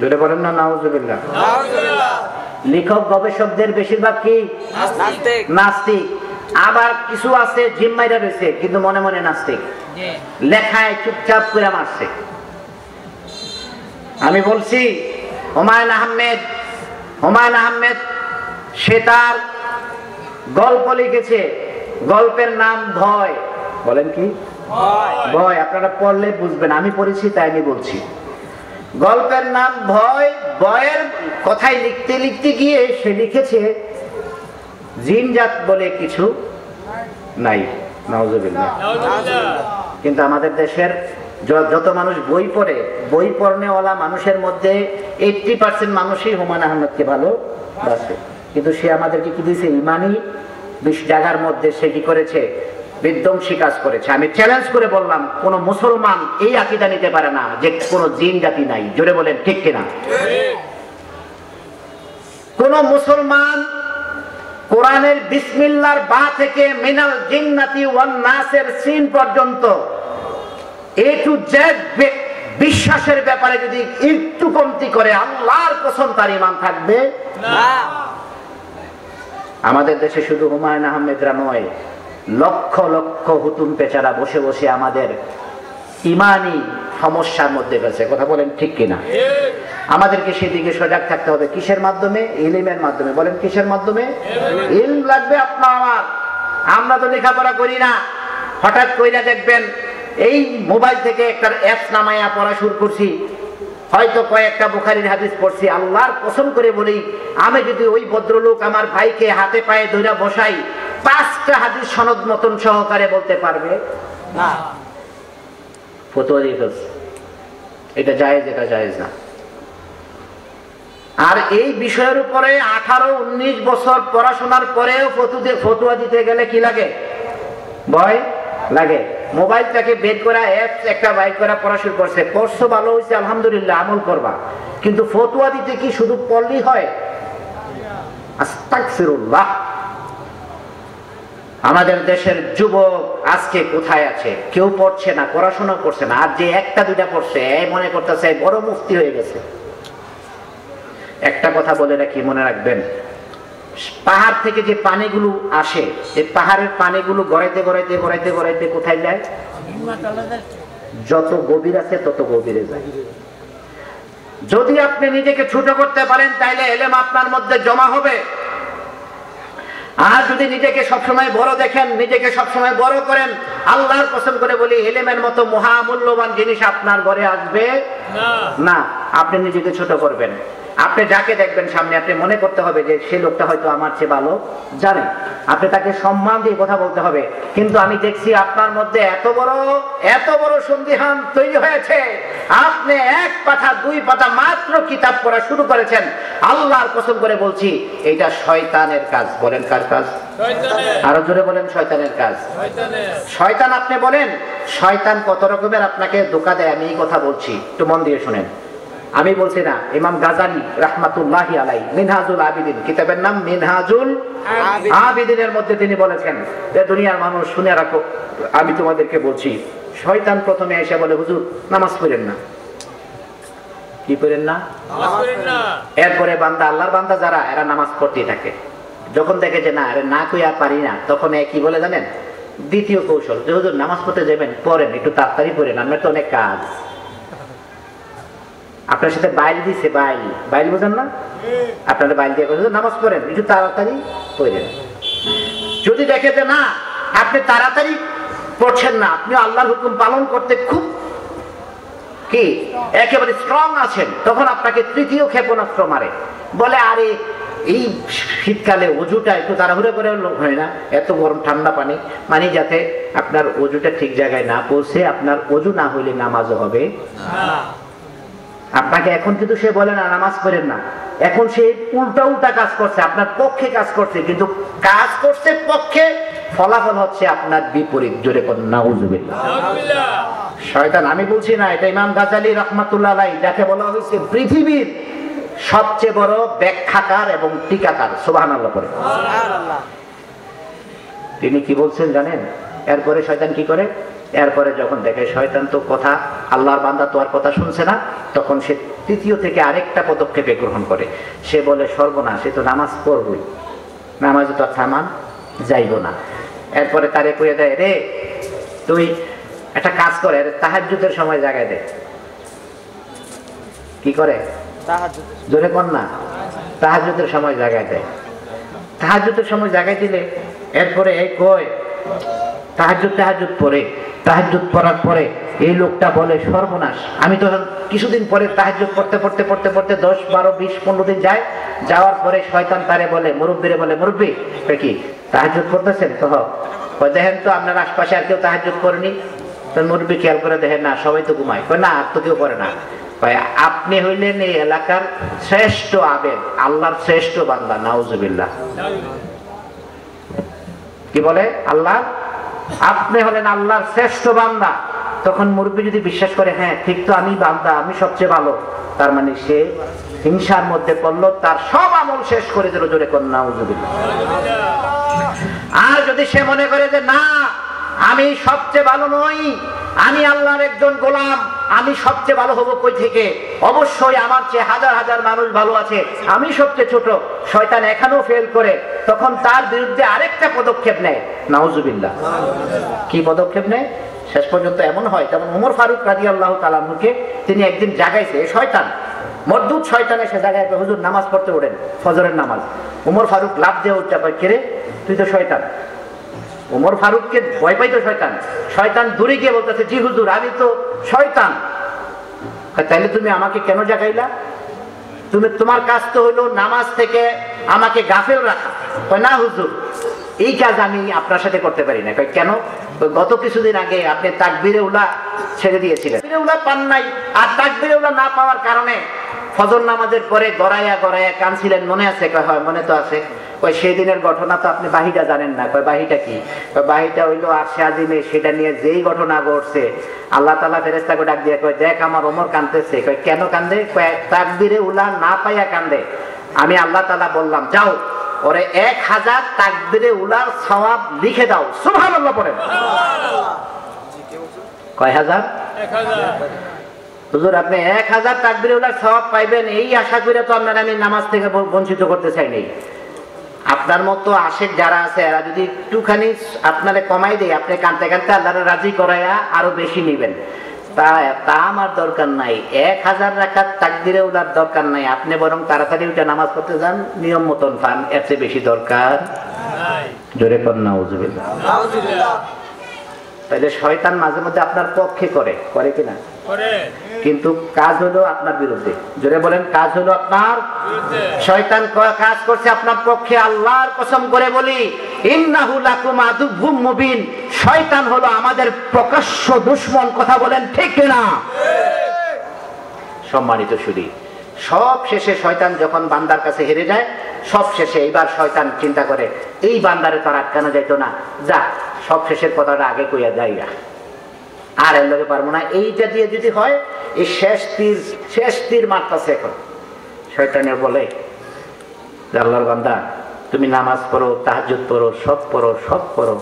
জোরে বলেন না নাউজুবিল্লাহ। লেখক গবেষকদের বেশিরভাগ কি? নাস্তিক। আবার কিছু আছে জিম্মাইরা রয়েছে, কিন্তু মনে মনে নাস্তিক, লেখায় চুপচাপ করে মারছে। আমি বলছি হুমায়ুন আহমেদ সে তার গল্প লিখেছে, গল্পের নাম ভয়। বলেন কি? ভয়। আপনারা পড়লে বুঝবেন, আমি পড়েছি তাই আমি বলছি। গল্পের নাম ভয়। ভয়ের কথাই লিখতে লিখতে গিয়ে সে লিখেছে জিনজাত বলে কিছু নাই। নাউজুবিল্লাহ। কিন্তু আমাদের দেশের যত মানুষ বই পড়ে, বই পড়নেওয়ালা মানুষের মধ্যে 80% মানুষই হুমায়ুন আহমেদকে ভালোবাসে। কিন্তু সে আমাদেরকে কি দিয়েছে? ইমানি 20 জায়গার মধ্যে সে কি করেছে? বিধ্বংসী কাজ করেছে। আমি চ্যালেঞ্জ করে বললাম, কোন মুসলমান এই আকীদা নিতে পারে না যে কোন জিন জাতি নাই। জোরে বলেন ঠিক কিনা? কোন মুসলমান কোরআনের বিসমিল্লাহর বা থেকে মিনাল জিন্নাতি ওয়ান নাসের সিন পর্যন্ত এ টু জেড বিশ্বাসের ব্যাপারে যদি একটু কমতি করে, আল্লাহর কসম তার ঈমান থাকবে না। আমাদের দেশে শুধু হুমায়ুন আহমেদরা নয়, লক্ষ লক্ষ হুতুম পেচারা বসে বসে আমাদের ইমানি সমস্যার মধ্যে গেছে। কথা বলেন ঠিক কিনা? আমাদেরকে সেদিকে সজাগ থাকতে হবে। কিসের মাধ্যমে? ইলমের মাধ্যমে। বলেন কিসের মাধ্যমে? ইলম লাগবে আপনার আমার। আমরা তো লেখাপড়া করি না, হঠাৎ কইরা দেখবেন এই মোবাইল থেকে একটা অ্যাপস নামাইয়া পড়া শুরু করছি, হয়তো কয়েকটা বুখারীর হাদিস পড়ছি। আল্লাহর কসম করে বলি, আমি যদি ওই ভদ্রলোক আমার ভাইকে হাতে পায়ে ধরে বসাই, 5টা হাদিস সনদ মতন সহকারে বলতে পারবে না। ফতোয়া দিয়ে ফেলছে, এটা জায়েজ, এটা জায়েজ না। আর এই বিষয়ের উপরে 18-19 বছর পড়াশোনার পরেও ফতোয়া দিতে গেলে কি লাগে? ভয় লাগে। মোবাইলটাকে বের করা অ্যাপস একটা বাইর করা পড়া শুরু করছে, পড়ছো ভালো হয়েছে আলহামদুলিল্লাহ, আমল করবা। কিন্তু ফতোয়া দিতে কি শুধু পড়লেই হয়? আস্তাগফিরুল্লাহ। আমাদের দেশের যুবক আজকে কোথায় আছে? কেউ পড়ছে না, পড়াশোনা করছে না। আর যে একটা দুইটা পড়ছে, মনে করতেছে বড় মুফতি হয়ে গেছে। একটা কথা বলে রাখি, মনে রাখবেন, পাহাড় থেকে যে পানিগুলো আসে, এই পাহাড়ের পানিগুলো গড়াইতে গড়াইতে গড়াইতে গড়াইতে কোথায় যায়? যত গভীর আছে তত গভীরে যায়। যদি আপনি নিজেকে ছোট করতে পারেন, তাইলে ইলম আপনার মধ্যে জমা হবে। আর যদি নিজেকে সবসময় বড় দেখেন, নিজেকে সবসময় বড় করেন, আল্লাহর কসম করে বলি, ইলমের মতো মহামূল্যবান জিনিস আপনার ঘরে আসবে না। আপনি নিজেকে ছোট করবেন। আপনি যাকে দেখবেন সামনে, আপনি মনে করতে হবে যে সে লোকটা হয়তো আমার চেয়ে ভালো জানে। আপনি তাকে সম্মান দিয়ে কথা বলতে হবে। কিন্তু আমি দেখছি আপনার মধ্যে এত বড় সন্দিহান তৈরি হয়েছে, আপনি 1 পাতা 2 পাতা মাত্র কিতাব পড়া শুরু করেছেন। আল্লাহর কসম করে বলছি, এটা শয়তানের কাজ। বলেন কার কাজ? আরো জোরে বলেন, শয়তানের কাজ। শয়তান। আপনি বলেন শয়তান কত রকমের আপনাকে ধোঁকা দেয়। আমি এই কথা বলছি, একটু মন দিয়ে শুনেন। আমি বলছি না, ইমাম গাজালি রাহমাতুল্লাহি আলাইহি মিনহাজুল আবিদিন, কিতাবের নাম মিনহাজুল আবিদিনের মধ্যে তিনি বলেছেন যে দুনিয়ার মানুষ শুনে রাখো, আমি তোমাদেরকে বলছি, শয়তান প্রথমে এসে বলে, হুজুর নামাজ পড়েন না। কি পড়েন না? নামাজ পড়েন না। এরপরে বান্দা, আল্লাহর বান্দা যারা, এরা নামাজ পড়তেই থাকে। যখন দেখে যে না, আরে না কই আর পারি না, তখন কি বলে জানেন? দ্বিতীয় কৌশল, যে হুজুর নামাজ পড়তে যাবেন, পড়েন, একটু তাড়াতাড়ি পড়েন, আমার তো অনেক কাজ। আপনার সাথে বাইল দিছে, বাইল বোঝেন না? আপনারা বাইল দিয়ে নামাজ পড়েন, একটু তাড়াতাড়ি পড়েন। যদি দেখে যে না, আপনি তাড়াতাড়ি পড়ছেন না, আপনি আল্লাহর হুকুম পালন করতে খুব কি একেবারে স্ট্রং আছেন, তখন আপনাকে তৃতীয় ক্ষেপণাস্ত্র মারে, বলে আরে এই শীতকালে অজুটা একটু তাড়াহুড়ো করে হয় না, এত গরম ঠান্ডা পানি, মানে যাতে আপনার অজুটা ঠিক জায়গায় না পৌঁছে, আপনার অজু না হইলে নামাজও হবে না। আপনাকে এখন কিন্তু সে বলে না নামাজ পড়েন না, এখন সে উল্টা কাজ করছে, আপনার পক্ষে কাজ করছে, কিন্তু কাজ করছে পক্ষে, ফলাফল হচ্ছে আপনার বিপরীত। জোরে কোন নাউজুবিল্লাহ। শয়তান। আমি বলছি না, এটা ইমাম গাজালি রাহমাতুল্লাহ আলাইহি, যাকে বলা হয়েছে পৃথিবীর সবচেয়ে বড় ব্যাখ্যাকার এবং টিকাকার, সুবহানাল্লাহ করে। তিনি কি বলছেন জানেন? এরপরে শয়তান কি করে? এরপরে যখন দেখে শয়তান তো কথা, আল্লাহর বান্দা তো আর কথা শুনছে না, তখন সে তৃতীয় থেকে আরেকটা পদক্ষেপে গ্রহণ করে। সে বলে সর্বনাশ, সে তো নামাজ পড়বই, নামাজে তো থামান যাইব না। এরপরে তারে কয়ে দেয়, রে তুই একটা কাজ করে, তাহাজ্জুদের সময় জাগায় দে। কি করে? জোরে কর না, তাহাজ্জুদের সময় জাগায় দেয়। তাহাজ্জুদের সময় জাগাই দিলে এরপরে এই কয় তাহাজ্জুদ পড়ে। তাহাজ্জুদ পড়ার পরে এই লোকটা বলে সর্বনাশ, আমি তো কিছুদিন পরে তাহাজ্জুদ পড়তে 10, 12, 20, 15 দিন যায়। যাওয়ার পরে শয়তান তারে বলে, মুরব্বিরে বলে, মুরব্বি কি তাহাজ্জুদ পড়তেছেন? তো দেখেন তো আপনার আশপাশে আর কেউ তাহাজ্জুদ করেনি? তো মুরব্বি খেয়াল করে দেখেন, না সবাই তো ঘুমায়। না, আর তো কেউ করে না। আপনি হইলেন এই এলাকার শ্রেষ্ঠ আবেদ, আল্লাহর শ্রেষ্ঠ বান্দা। নাউজুবিল্লাহ। কি বলে? আল্লাহ, আপনি হলেন আল্লাহর শ্রেষ্ঠ বান্দা। তখন মুরব্বি যদি বিশ্বাস করে, হ্যাঁ ঠিক তো, আমি বান্দা, আমি সবচেয়ে ভালো, তার মানে সে হিংসার মধ্যে পড়লো, তার সব আমল শেষ করে দিল। জোরে কোন নাউজুবিল্লাহ। আর যদি সে মনে করে যে না, আমি সবচেয়ে ভালো নই, আমি আল্লাহর একজন গোলাম, আমি সবচেয়ে ভালো হব কই থেকে? অবশ্যই আমার চেয়ে হাজার হাজার মানুষ ভালো আছে, আমি সবচেয়ে ছোট। শয়তান এখানেও ফেল করে, তখন তার বিরুদ্ধে আরেকটা পদক্ষেপ নেয়, নাউজুবিল্লাহ। কি পদক্ষেপ নেয়? শেষ পর্যন্ত এমন হয়, যেমন ওমর ফারুক রাদিয়াল্লাহু তাআলা আনহুকে তিনি একদিন জাগাইছে শয়তান, মরদুদ শয়তান এসে জাগায়, হুজুর নামাজ পড়তে ওঠেন, ফজরের নামাজ। ওমর ফারুক লাফ দিয়ে উঠতে কয়, কে রে, তুই তো শয়তান। ওমর ফারুককে ভয় পাইতো শয়তান। শয়তান দূরে গিয়ে বলতেছে, জি হুজুর আমি তো শয়তান। তাইলে তুমি আমাকে কেন জাগাইলা? তোমার কাজ তো হলো নামাজ থেকে আমাকে গাফেল রাখা। না হুজুর, এই কাজ আমি আপনার সাথে করতে পারি না। কেন? গত কিছুদিন আগে আপনি তাকবীরে উলা ছেড়ে দিয়েছিলেন, তাকবীরে উলা পান নাই, আর তাকবীরে উলা না পাওয়ার কারণে ফজর নামাজের পরে গড়াইয়া গড়াইয়া কাঁদছিলেন, মনে আছে? হয় মনে তো আছে। ওই সেদিনের ঘটনা তো আপনি বাহিটা জানেন না। বাহিটা কি? বাহিটা হইলো আরশে আজিমে, সেটা নিয়ে যেই ঘটনা ঘটছে, আল্লাহ তাআলা ফেরেশতাকে ডাক দিয়ে কয়, দেখ আমার ওমর কাঁদতেছে। কেন কান্দে? তাকবীরে উলা না পাইয়া কান্দে। আমি আল্লাহ তাআলা বললাম, যাও ওরে 1000 তাকবীরে উলার সওয়াব লিখে দাও। সুবহানাল্লাহ পড়েন। কয় হাজার? 1000। হুজুর আপনি 1000 তাকবীরে উলার সওয়াব পাইবেন এই আশা করে তো আপনারা আমি নামাজ থেকে বঞ্চিত করতে চাই নাই। আপনার মতো আশেক যারা আছে এরা যদি একটুখানি আপনারে কমাই দেয়, আপনি কানতে কানতে আল্লাহরে রাজি করাইয়া আরো বেশি নিবেন। তা আমার দরকার নাই। 1000 রাকাত তাকবীরে উলার দরকার নাই। আপনি বরং তাড়াতাড়ি উঠে নামাজ পড়তে যান, নিয়ম মতন পান, এর চেয়ে বেশি দরকার নাই। জোরে পড় নাউজুবিল্লাহ। তাইলে শয়তান মাঝে মধ্যে আপনার পক্ষে করে কিনা? কিন্তু কাজ হলো আপনার বিরুদ্ধে। জোরে বলেন, কাজ হলো আপনার বিরুদ্ধে। শয়তান কাজ করছে আপনার পক্ষে। আল্লাহর কসম করে বলি, ইন্নাহু লাকুম আদুউম মুবিন। শয়তান হলো আমাদের প্রকাশ্য দুশমন। কথা বলেন ঠিক কিনা? সম্মানিত শুধু সব শেষে শয়তান যখন বান্দার কাছে হেরে যায়, সব শেষে এইবার শয়তান চিন্তা করে, এই বান্দারে তো আটকানো যাইতো না, যা সব শেষের কথাটা আগে কইয়া যাইয়া, আর এর লগে পারবো না। এইটা দিয়ে যদি হয়, এই শেষ তীর মারতেছে এখন। শয়তানের বলে, আল্লাহর বান্দা তুমি নামাজ পড়ো, তাহাজ্জুদ পড়ো, সব পড়ো,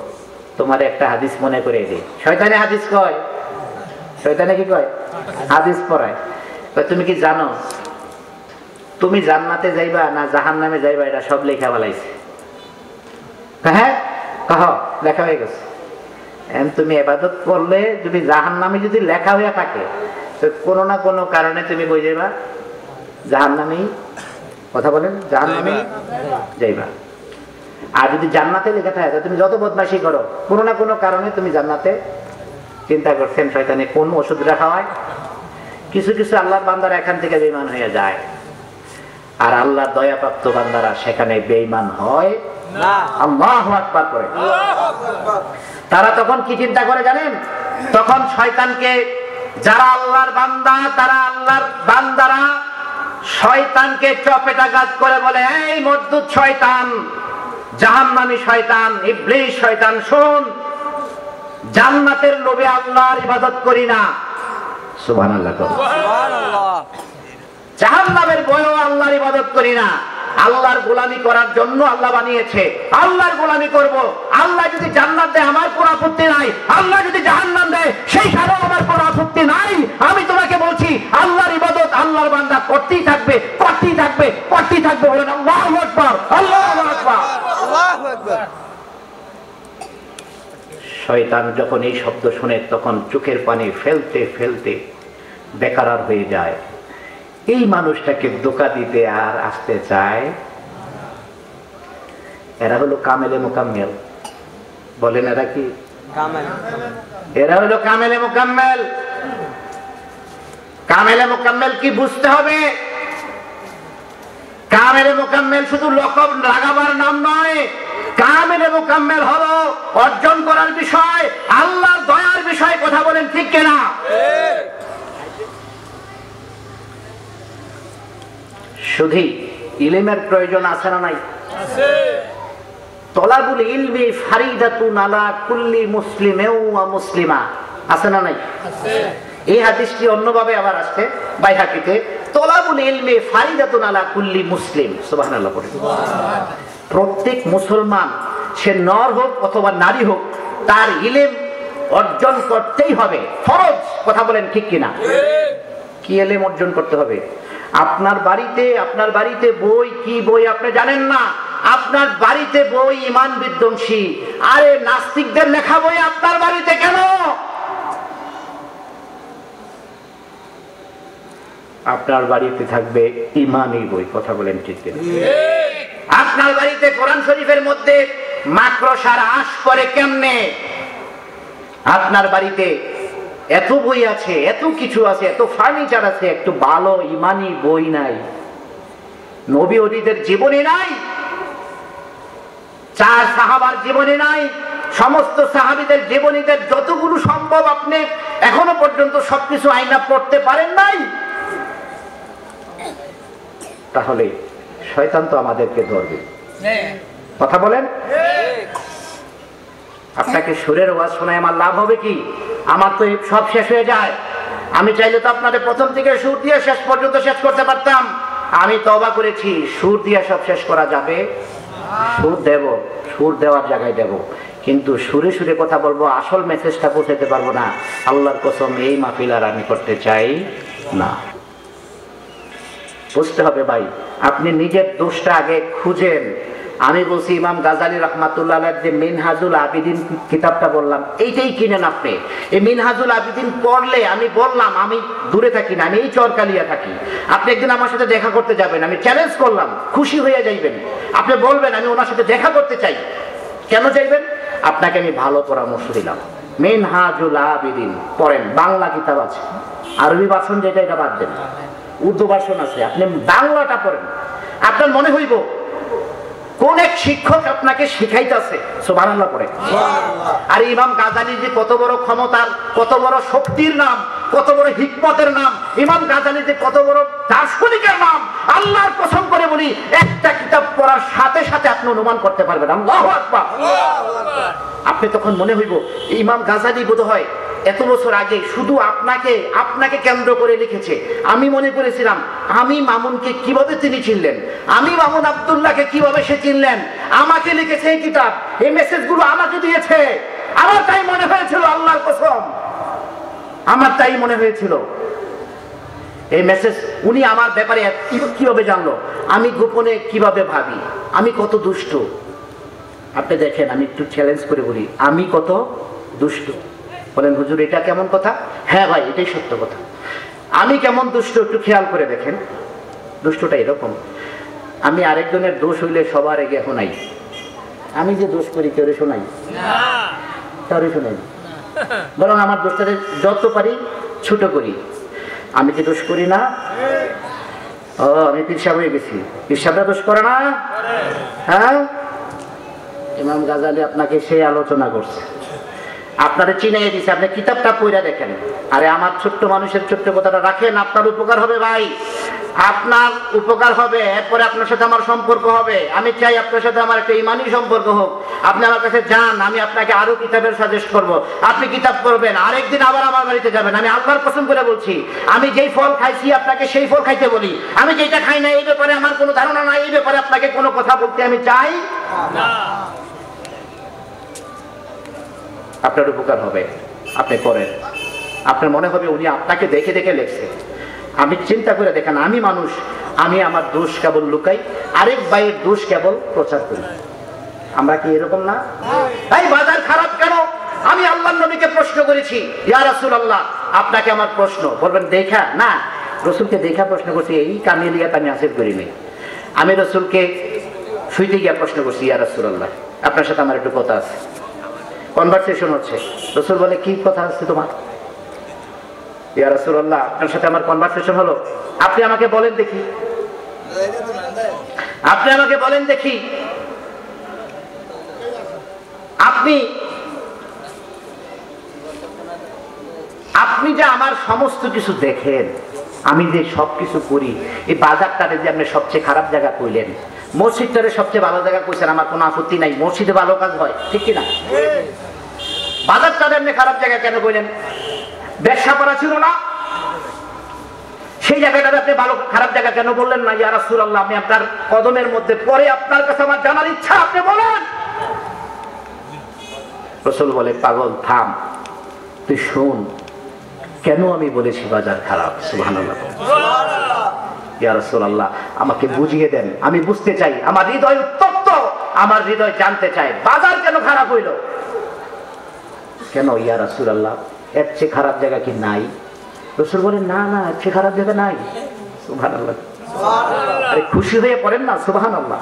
তোমার একটা হাদিস মনে করে দিই। শয়তানে হাদিস কয়, শয়তানে কি কয়? হাদিস পড়ায়। তুমি কি জানো তুমি জান্নাতে যাইবা না জাহান্নামে যাইবা? এটা সব লেখা বলাইছে। হ্যাঁ কহ, লেখা হয়ে গেছে। তুমি ইবাদত করলে যদি জাহান্নামে যদি লেখা হয়ে থাকে, তো কোনো না কোনো কারণে তুমি কই যাইবা? জাহান্নামেই। কথা বলেন, জাহান্নামেই যাইবা। আর যদি জান্নাতে লেখা থাকে, তুমি যত বদমাশি করো, কোনো না কোনো কারণে তুমি জান্নাতে। চিন্তা করছেন শয়তানে কোন ওষুধটা খাওয়ায়? কিছু কিছু আল্লাহর বান্দারা এখান থেকে বেঈমান হয়ে যায়, আর আল্লাহর দয়াপ্রাপ্ত বান্দারা সেখানে বেঈমান হয় না। আল্লাহু আকবার করে। তারা তখন কি চিন্তা করে জানেন? তখন শয়তানকে, যারা আল্লাহর বান্দা, তারা আল্লাহর বান্দারা শয়তানকে চপেটাঘাত করে বলে, এই মরদুদ শয়তান, জাহান্নামী শয়তান, ইবলিস শয়তান, শোন, জান্নাতের লোভে আল্লাহর ইবাদত করি না। সুবহানাল্লাহ। জাহান্নামের ভয়ে আল্লাহর ইবাদত করি না। আল্লাহর গোলামি করার জন্য আল্লাহ বানিয়েছে, আল্লাহর গোলামি করব। আল্লাহ যদি জান্নাত দেয় আমার কোনো আপত্তি নাই, আল্লাহ যদি জাহান্নাম দেয় সেই কারণে আমার কোনো আপত্তি নাই। আমি তোমাকে বলছি, আল্লাহর ইবাদত আল্লাহর বান্দা করতেই থাকবে। বলেন আল্লাহু আকবার, আল্লাহু আকবার, আল্লাহু আকবার। শয়তান যখন এই শব্দ শুনে, তখন চোখের পানি ফেলতে ফেলতে বেকারার হয়ে যায়। এই মানুষটাকে ধোঁকা দিতে আর আসতে চায়। এরা হলো কামেলে মুকাম্মেল। বলেন এরা কি? এরা হলো কামেলে মুকাম্মেল। কামেলে মুকাম্মেল কি বুঝতে হবে? কামেলে মুকাম্মেল শুধু লকব লাগাবার নাম নয়। কামেলে মুকাম্মেল হলো অর্জন করার বিষয়, আল্লাহর দয়ার বিষয়। কথা বলেন ঠিক কিনা? শুধু ইলমের প্রয়োজন আছে না নাই? তলাবুল ইলমি ফারিদাতুন আলা কুল্লি মুসলিমিন ওয়া মুসলিমা, আছে না নাই? এই হাদিসটি অন্যভাবে আবার আসছে বাইহাকিতে, তলাবুল ইলমি ফারিদাতুন আলা কুল্লি মুসলিম। সুবহানাল্লাহ। প্রত্যেক মুসলমান, সে নর হোক অথবা নারী হোক, তার ইলম অর্জন করতেই হবে, ফরজ। কথা বলেন ঠিক কিনা? কি ইলম অর্জন করতে হবে? আপনার বাড়িতে বই, কি বই আপনি জানেন না, আপনার বাড়িতে বই ঈমান বিধ্বংসী। আরে নাস্তিকদের লেখা বই আপনার বাড়িতে কেন? আপনার বাড়িতে থাকবে ঈমানি বই। কথা বলেন ঠিক কিনা? আপনার বাড়িতে কোরআন শরীফের মধ্যে মাকড়সার আঁশ করে কেমনে? আপনার বাড়িতে এত বই আছে, এত কিছু আছে, এত ফার্নিচার আছে, একটু ভালো ঈমানি বই নাই। নবী ওলিদের জীবনী নাই, 4 সাহাবার জীবনী নাই, সমস্ত সাহাবীদের জীবনীদের যতগুলো সম্ভব আপনি এখনো পর্যন্ত সবকিছু আয়না পড়তে পারেন নাই। তাহলে শয়তান তো আমাদেরকে ধরবে। কথা বলেন। আপনাকে সুরের ওয়াজ শোনায় আমার লাভ হবে কি? আমার তো সব শেষ হয়ে যায়। আমি চাইলে তো আপনাদের প্রথম থেকে সুর দিয়ে শেষ পর্যন্ত শেষ করতে পারতাম। আমি তওবা করেছি, সুর দিয়ে সব শেষ করা যাবে? সুর দেব, সুর দেওয়ার জায়গায় দেব, কিন্তু সুরে সুরে কথা বলবো, আসল মেসেজটা পৌঁছাতে পারবো না। আল্লাহর কসম এই মাহফিল আর আমি করতে চাই না। বুঝতে হবে ভাই, আপনি নিজের দোষটা আগে খুঁজেন। আমি বলছি ইমাম গাজালি রাহমাতুল্লাহ আলাইহির যে মিনহাজুল আবিদিন কিতাবটা বললাম, এইটাই কিনেন আপনি। এই মিনহাজুল আবিদিন পড়লে, আমি বললাম আমি দূরে থাকি না, আমি এই চরকালিয়া থাকি। আপনি একদিন আমার সাথে দেখা করতে যাবেন, আমি চ্যালেঞ্জ করলাম, খুশি হয়ে যাইবেন। আপনি বলবেন আমি ওনার সাথে দেখা করতে চাই। কেন চাইবেন? আপনাকে আমি ভালো পরামর্শ দিলাম। মিনহাজুল আবিদিন পড়েন, বাংলা কিতাব আছে, আরবি ভাষণ যেটা এটা বাদ দেন, উর্দু ভাষণ আছে, আপনি বাংলাটা পড়েন। আপনার মনে হইব কোন এক শিক্ষক আপনাকে শিখাইতেছে। সুবহানাল্লাহ পড়ে। আর ইমাম গাজালি যে কত বড় ক্ষমতার, কত বড় শক্তির নাম, কত বড় হিকমতের নাম, ইমাম গাজালি যে কত বড় দার্শনিকের নাম, আল্লাহর কসম করে বলি একটা কিতাব পড়ার সাথে সাথে আপনি অনুমান করতে পারবেন। আল্লাহু আকবার। আপনি তখন মনে হইব ইমাম গাজালি বোধহয় এত বছর আগে শুধু আপনাকে কেন্দ্র করে লিখেছে। আমি মনে করেছিলাম আমি মামুনকে কিভাবে তিনি চিনলেন, আমি মামুন আব্দুল্লাহকে কিভাবে সে চিনলেন, আমাকে লিখেছে এই কিতাব, এই মেসেজগুলো আমাকে দিয়েছে। আমার তাই মনে হয়েছিল, আল্লাহর কসম আমার তাই মনে হয়েছিল এই মেসেজ উনি আমার ব্যাপারে কিভাবে জানলো, আমি গোপনে কিভাবে ভাবি, আমি কত দুষ্ট। আপনি দেখেন, আমি একটু চ্যালেঞ্জ করে বলি, আমি কত দুষ্ট। বলেন হুজুর এটা কেমন কথা? হ্যাঁ ভাই, এটাই সত্য কথা। আমি কেমন দুষ্ট একটু খেয়াল করে দেখেন। দুষ্টটা এরকম, আমি আরেকজনের দোষ হইলে সবার আগে শোনাই। আমি যে দোষ করি কেউ শোনাই? কাউরে শোনাই। বরং আমার দোষটাকে যত পারি ছোট করি। আমি কি দোষ করি না? ও আমি পিরসাব হয়ে গেছি। পিরসাবরা দোষ করে না? হ্যাঁ, ইমাম গাজালি আপনাকে সেই আলোচনা করছে, আপনারা চিনাই দিছে। আপনি কিতাবটা পড়ে দেখেন। আরে আমার ছোট্ট মানুষের ছোট্ট কথাটা রাখেন, আপনার উপকার হবে ভাই, আপনার উপকার হবে। এরপরে আপনার সাথে আমার সম্পর্ক হবে। আমি চাই আপনার সাথে আমার একটা ইমানি সম্পর্ক হোক। আপনি আমার কাছে যান, আমি আপনাকে আরো কিতাবের সাজেস্ট করব, আপনি কিতাব পড়বেন, আরেকদিন আবার আমার বাড়িতে যাবেন। আমি আল্লাহর কসম করে বলছি, আমি যেই ফল খাইছি আপনাকে সেই ফল খাইতে বলি। আমি যেটা খাই না এই ব্যাপারে আমার কোনো ধারণা নাই, এই ব্যাপারে আপনাকে কোনো কথা বলতে আমি চাই না। আপনার উপকার হবে, আপনি করেন। আপনার মনে হবে উনি আপনাকে দেখে দেখে লেখছে। আমি চিন্তা করে দেখেন, আমি মানুষ, আমি আমার দোষ কেবল লুকাই, আরেক ভাইয়ের দোষ কেবল প্রচার করি। আমরা কি এরকম না? এই বাজার খারাপ কেন? আমি আল্লাহর নবীকে প্রশ্ন করেছি, ইয়া রাসূলুল্লাহ আপনাকে আমার প্রশ্ন। বলবেন দেখা না, রসুলকে দেখা প্রশ্ন করছি, এই কামিলিয়াত আমি হাসিল করিনি। আমি রসুলকে শুইতে গিয়ে প্রশ্ন করছি, ইয়া রাসূলুল্লাহ আপনার সাথে আমার একটু কথা আছে। কনভারসেশন হচ্ছে। রসুল বলে কি কথা আছে তোমার? ইয়া রাসূলুল্লাহ আপনার সাথে আমার কনভারসেশন হলো, আপনি আমাকে বলেন দেখি, আপনি আমাকে বলেন দেখি, আপনি যে আমার সমস্ত কিছু দেখেন, আমি যে সবকিছু করি, এই বাজারটারে যে আপনি সবচেয়ে খারাপ জায়গা কইলেন, মসজিদটারে সবচেয়ে ভালো জায়গা কইছেন, আমার কোনো আপত্তি নাই, মসজিদে ভালো কাজ হয়, ঠিক কিনা? বাজারটারে আপনি খারাপ জায়গা কেন কইলেন? ব্যবসা করা ছিল না, সেই জায়গাটাতে আপনি ভালো খারাপ জায়গা কেন বললেন না? ইয়া রাসূলুল্লাহ আমি আপনার কদমের মধ্যে পড়ে আপনার কাছে আমার জানার ইচ্ছা, আপনি বলেন। রাসূল বলে পাগল থাম, তুই শোন কেন আমি বলেছি বাজার খারাপ। সুবহানাল্লাহ। ইয়া রাসূলুল্লাহ আমাকে বুঝিয়ে দেন, আমি বুঝতে চাই, আমার হৃদয় উত্তপ্ত আমার হৃদয় জানতে চায় বাজার কেন খারাপ হইল। কেন ইয়া রাসূলুল্লাহ, এর চেয়ে খারাপ জায়গা কি নাই? রাসূল বলেন না না, এর চেয়ে খারাপ জায়গা নাই। সুবহানাল্লাহ, আরে খুশি হয়ে পড়েন না সুবহানাল্লাহ।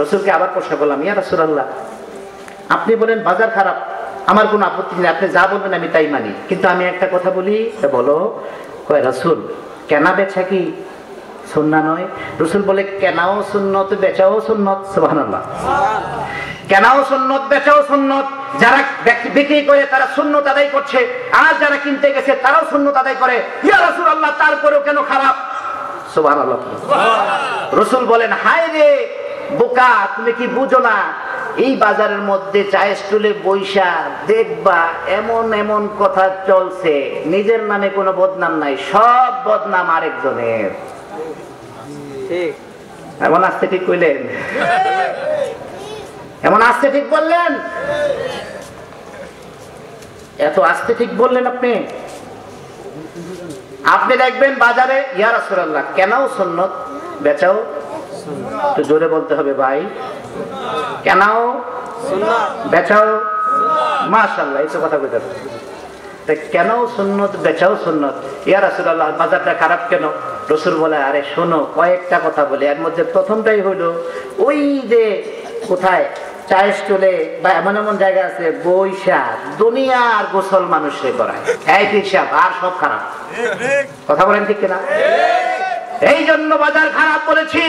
রসুলকে আবার প্রশ্ন করলাম, ইয়া রাসূলুল্লাহ, আপনি বলেন বাজার খারাপ, আমার কোনো আপত্তি নেই, আপনি যা বলবেন আমি তাই মানি, কিন্তু আমি একটা কথা বলি। বলো। কয় রাসূল, কেনা বেচা কি সুন্নাহ নয়? রাসূল বলে কেনাও সুন্নত, বেচাও সুন্নত। সুবহানাল্লাহ। কেনাও সুন্নত, বেচাও সুন্নত। যারা বিক্রি করে তারা সুন্নত আদায় করছে, আর যারা কিনতে গেছে তারাও সুন্নত আদায় করে। ইয়া রাসূলুল্লাহ, তারপরেও কেন খারাপ? সুবহানাল্লাহ। রাসূল বলেন, হায় রে বোকা, তুমি কি বুঝো না? এই বাজারের মধ্যে চায়ের স্টলে বৈশা দেখবা এমন এমন কথা চলছে, নিজের নামে কোনো বদনাম নাই, সব বদনাম আরেকজনের। এমন আস্তে ঠিক কইলেন? এমন আস্তে ঠিক বললেন? এত আস্তে ঠিক বললেন আপনি? আপনি দেখবেন বাজারে ইয়া রাসূলুল্লাহ কেনাও সুন্নত, বেচাও তো জোরে বলতে হবে ভাই, কেনাও সুন্নাত, বেচাও মাশাআল্লাহ, এই তো কথা কইতে হবে। তাই কেনাও সুন্নত, বেচাও সুন্নত। ইয়া রাসূলুল্লাহ, বাজারটা খারাপ কেন? রাসূল বলে, আরে শোনো কয়েকটা কথা বলে, এর মধ্যে প্রথমটাই হলো ওই যে কোথায় চায়ের স্টলে বা এমন এমন জায়গা আছে বৈশা দুনিয়ার গোসল মানুষে করায়, এই হিসাব আর সব খারাপ। কথা বলেন ঠিক কিনা? এই জন্য বাজার খারাপ বলেছি।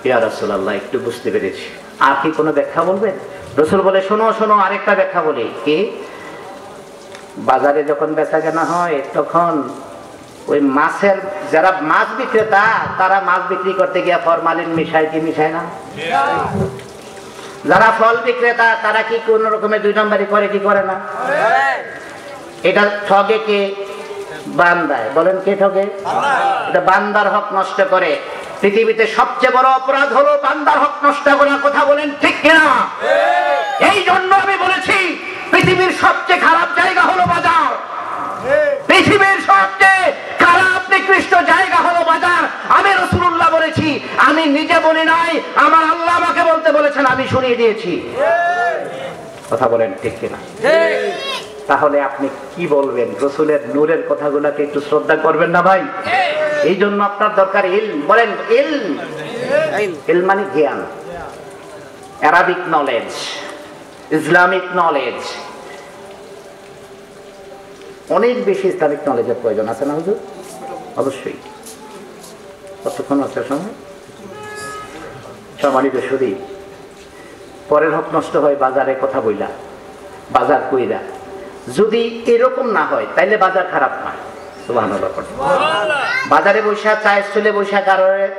ইয়া রাসূলুল্লাহ, একটু বুঝতে পেরেছি, আর কি কোনো ব্যাখ্যা বলবেন? রাসূল বলে, শোনো শোনো আরেকটা ব্যাখ্যা বলি। কি? বাজারে যখন বেচা কেনা হয় তখন ওই মাছের যারা মাছ বিক্রেতা তারা মাছ বিক্রি করতে গিয়ে ফরমালিন মিশায় কি মিশায় না? যারা ফল বিক্রেতা তারা কি কোন রকমের দুই নম্বরই করে কি করে না? এটা ঠগে কে? বান্দায়। বলেন কে ঠগে? এটা বান্দার হক নষ্ট করে। পৃথিবীতে সবচেয়ে বড় অপরাধ হলো বান্দার হক নষ্ট করা। কথা বলেন ঠিক কিনা? এই জন্য আমি বলেছি পৃথিবীর সবচেয়ে খারাপ জায়গা হলো বাজার। পৃথিবীর সবচেয়ে খারাপ নিকৃষ্ট জায়গা হলো বাজার। আমি রাসূলুল্লাহ বলেছি, আমি নিজে বলি নাই, আমার আল্লাহ আমাকে বলতে বলেছেন, আমি শুনিয়ে দিয়েছি। কথা বলেন ঠিক কিনা? তাহলে আপনি কি বলবেন? রাসূলের নূরের কথাগুলোকে একটু শ্রদ্ধা করবেন না ভাই? এই জন্য আপনার দরকার ইলম। বলেন ইলম। ইলম মানে জ্ঞান, আরবিক নলেজ, ইসলামিক নলেজ। অনেক বেশি ইসলামিক নলেজের প্রয়োজন আছে না হুজুর? অবশ্যই। কতক্ষণ আছে সময়? সম্মানিত সুধী, পরের হক নষ্ট হয় বাজারে কথা বইলা, বাজার কইরা। যদি এরকম না হয় তাইলে বাজার খারাপ না। সুবহানাল্লাহ। বাজারে বৈশা চায়ের চলে বৈশা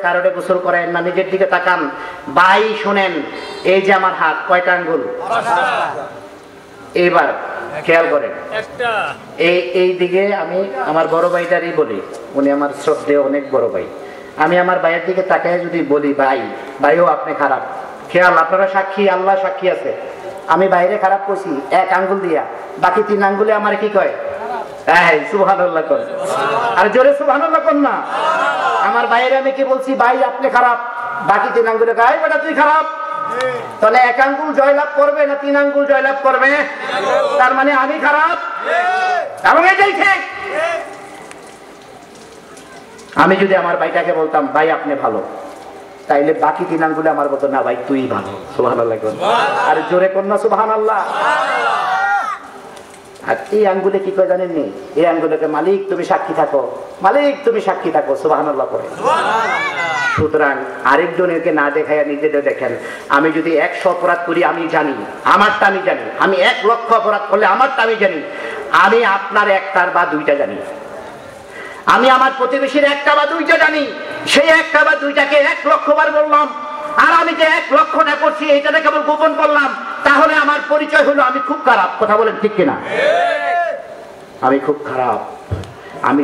কারোরে গোসল করেন না, নিজের দিকে তাকান। ভাই শোনেন, এই যে আমার হাত কয়টা আঙ্গুল? এইবার খেয়াল করেন, এই দিকে আমি আমার বড় ভাইটারই বলি, উনি আমার শ্রদ্ধেয় অনেক বড় ভাই। আমি আমার ভাইয়ের দিকে তাকায় যদি বলি ভাই, ভাইও আপনি খারাপ, খেয়াল, আপনারা সাক্ষী, আল্লাহ সাক্ষী আছে, আমি বাইরে খারাপ করছি এক আঙ্গুল দিয়া, বাকি 3 আঙ্গুলে আমার কি কয়? সুবহানাল্লাহ কর। আর জোরে সুবহানাল্লাহ কর না। আমার বাইরে আমি কি বলছি? ভাই আপনি খারাপ, বাকি 3 আঙ্গুলে কয় বেটা তুই খারাপ। তাহলে 1 আঙ্গুল জয়লাভ করবে না 3 আঙ্গুল জয়লাভ করবে? তার মানে আমি খারাপ এবং এটাই ঠিক। আমি যদি আমার ভাইটাকে বলতাম ভাই আপনি ভালো, তাইলে বাকি 3 আঙ্গুলে আমার বলতো না ভাই তুই ভালো। সুবহানাল্লাহ। আর জোরে কর না সুবহানাল্লাহ। আর এই আঙ্গুলে কি করে জানেননি? এই আঙ্গুলকে মালিক তুমি সাক্ষী থাকো, মালিক তুমি সাক্ষী থাকো। সুবহানাল্লাহ করে। সুতরাং আরেকজনকে না দেখাইয়া নিজেদের দেখেন। আমি যদি 100 অপরাধ করি আমি জানি, আমারটা আমি জানি। আমি 1 লক্ষ অপরাধ করলে আমারটা আমি জানি। আমি আপনার 1টার বা 2টা জানি। আমি আমার প্রতিবেশীর 1টা বা 2টা জানি। সেই 1টা বা 2টাকে 1 লক্ষ বার বললাম। আর আমি যে 1 লক্ষটা করছি এইটাকে কেবল গোপন করলাম, তাহলে আমার পরিচয় হলো আমি খুব খারাপ। কথা বলেন ঠিক কিনা? আমি খুব খারাপ। আমি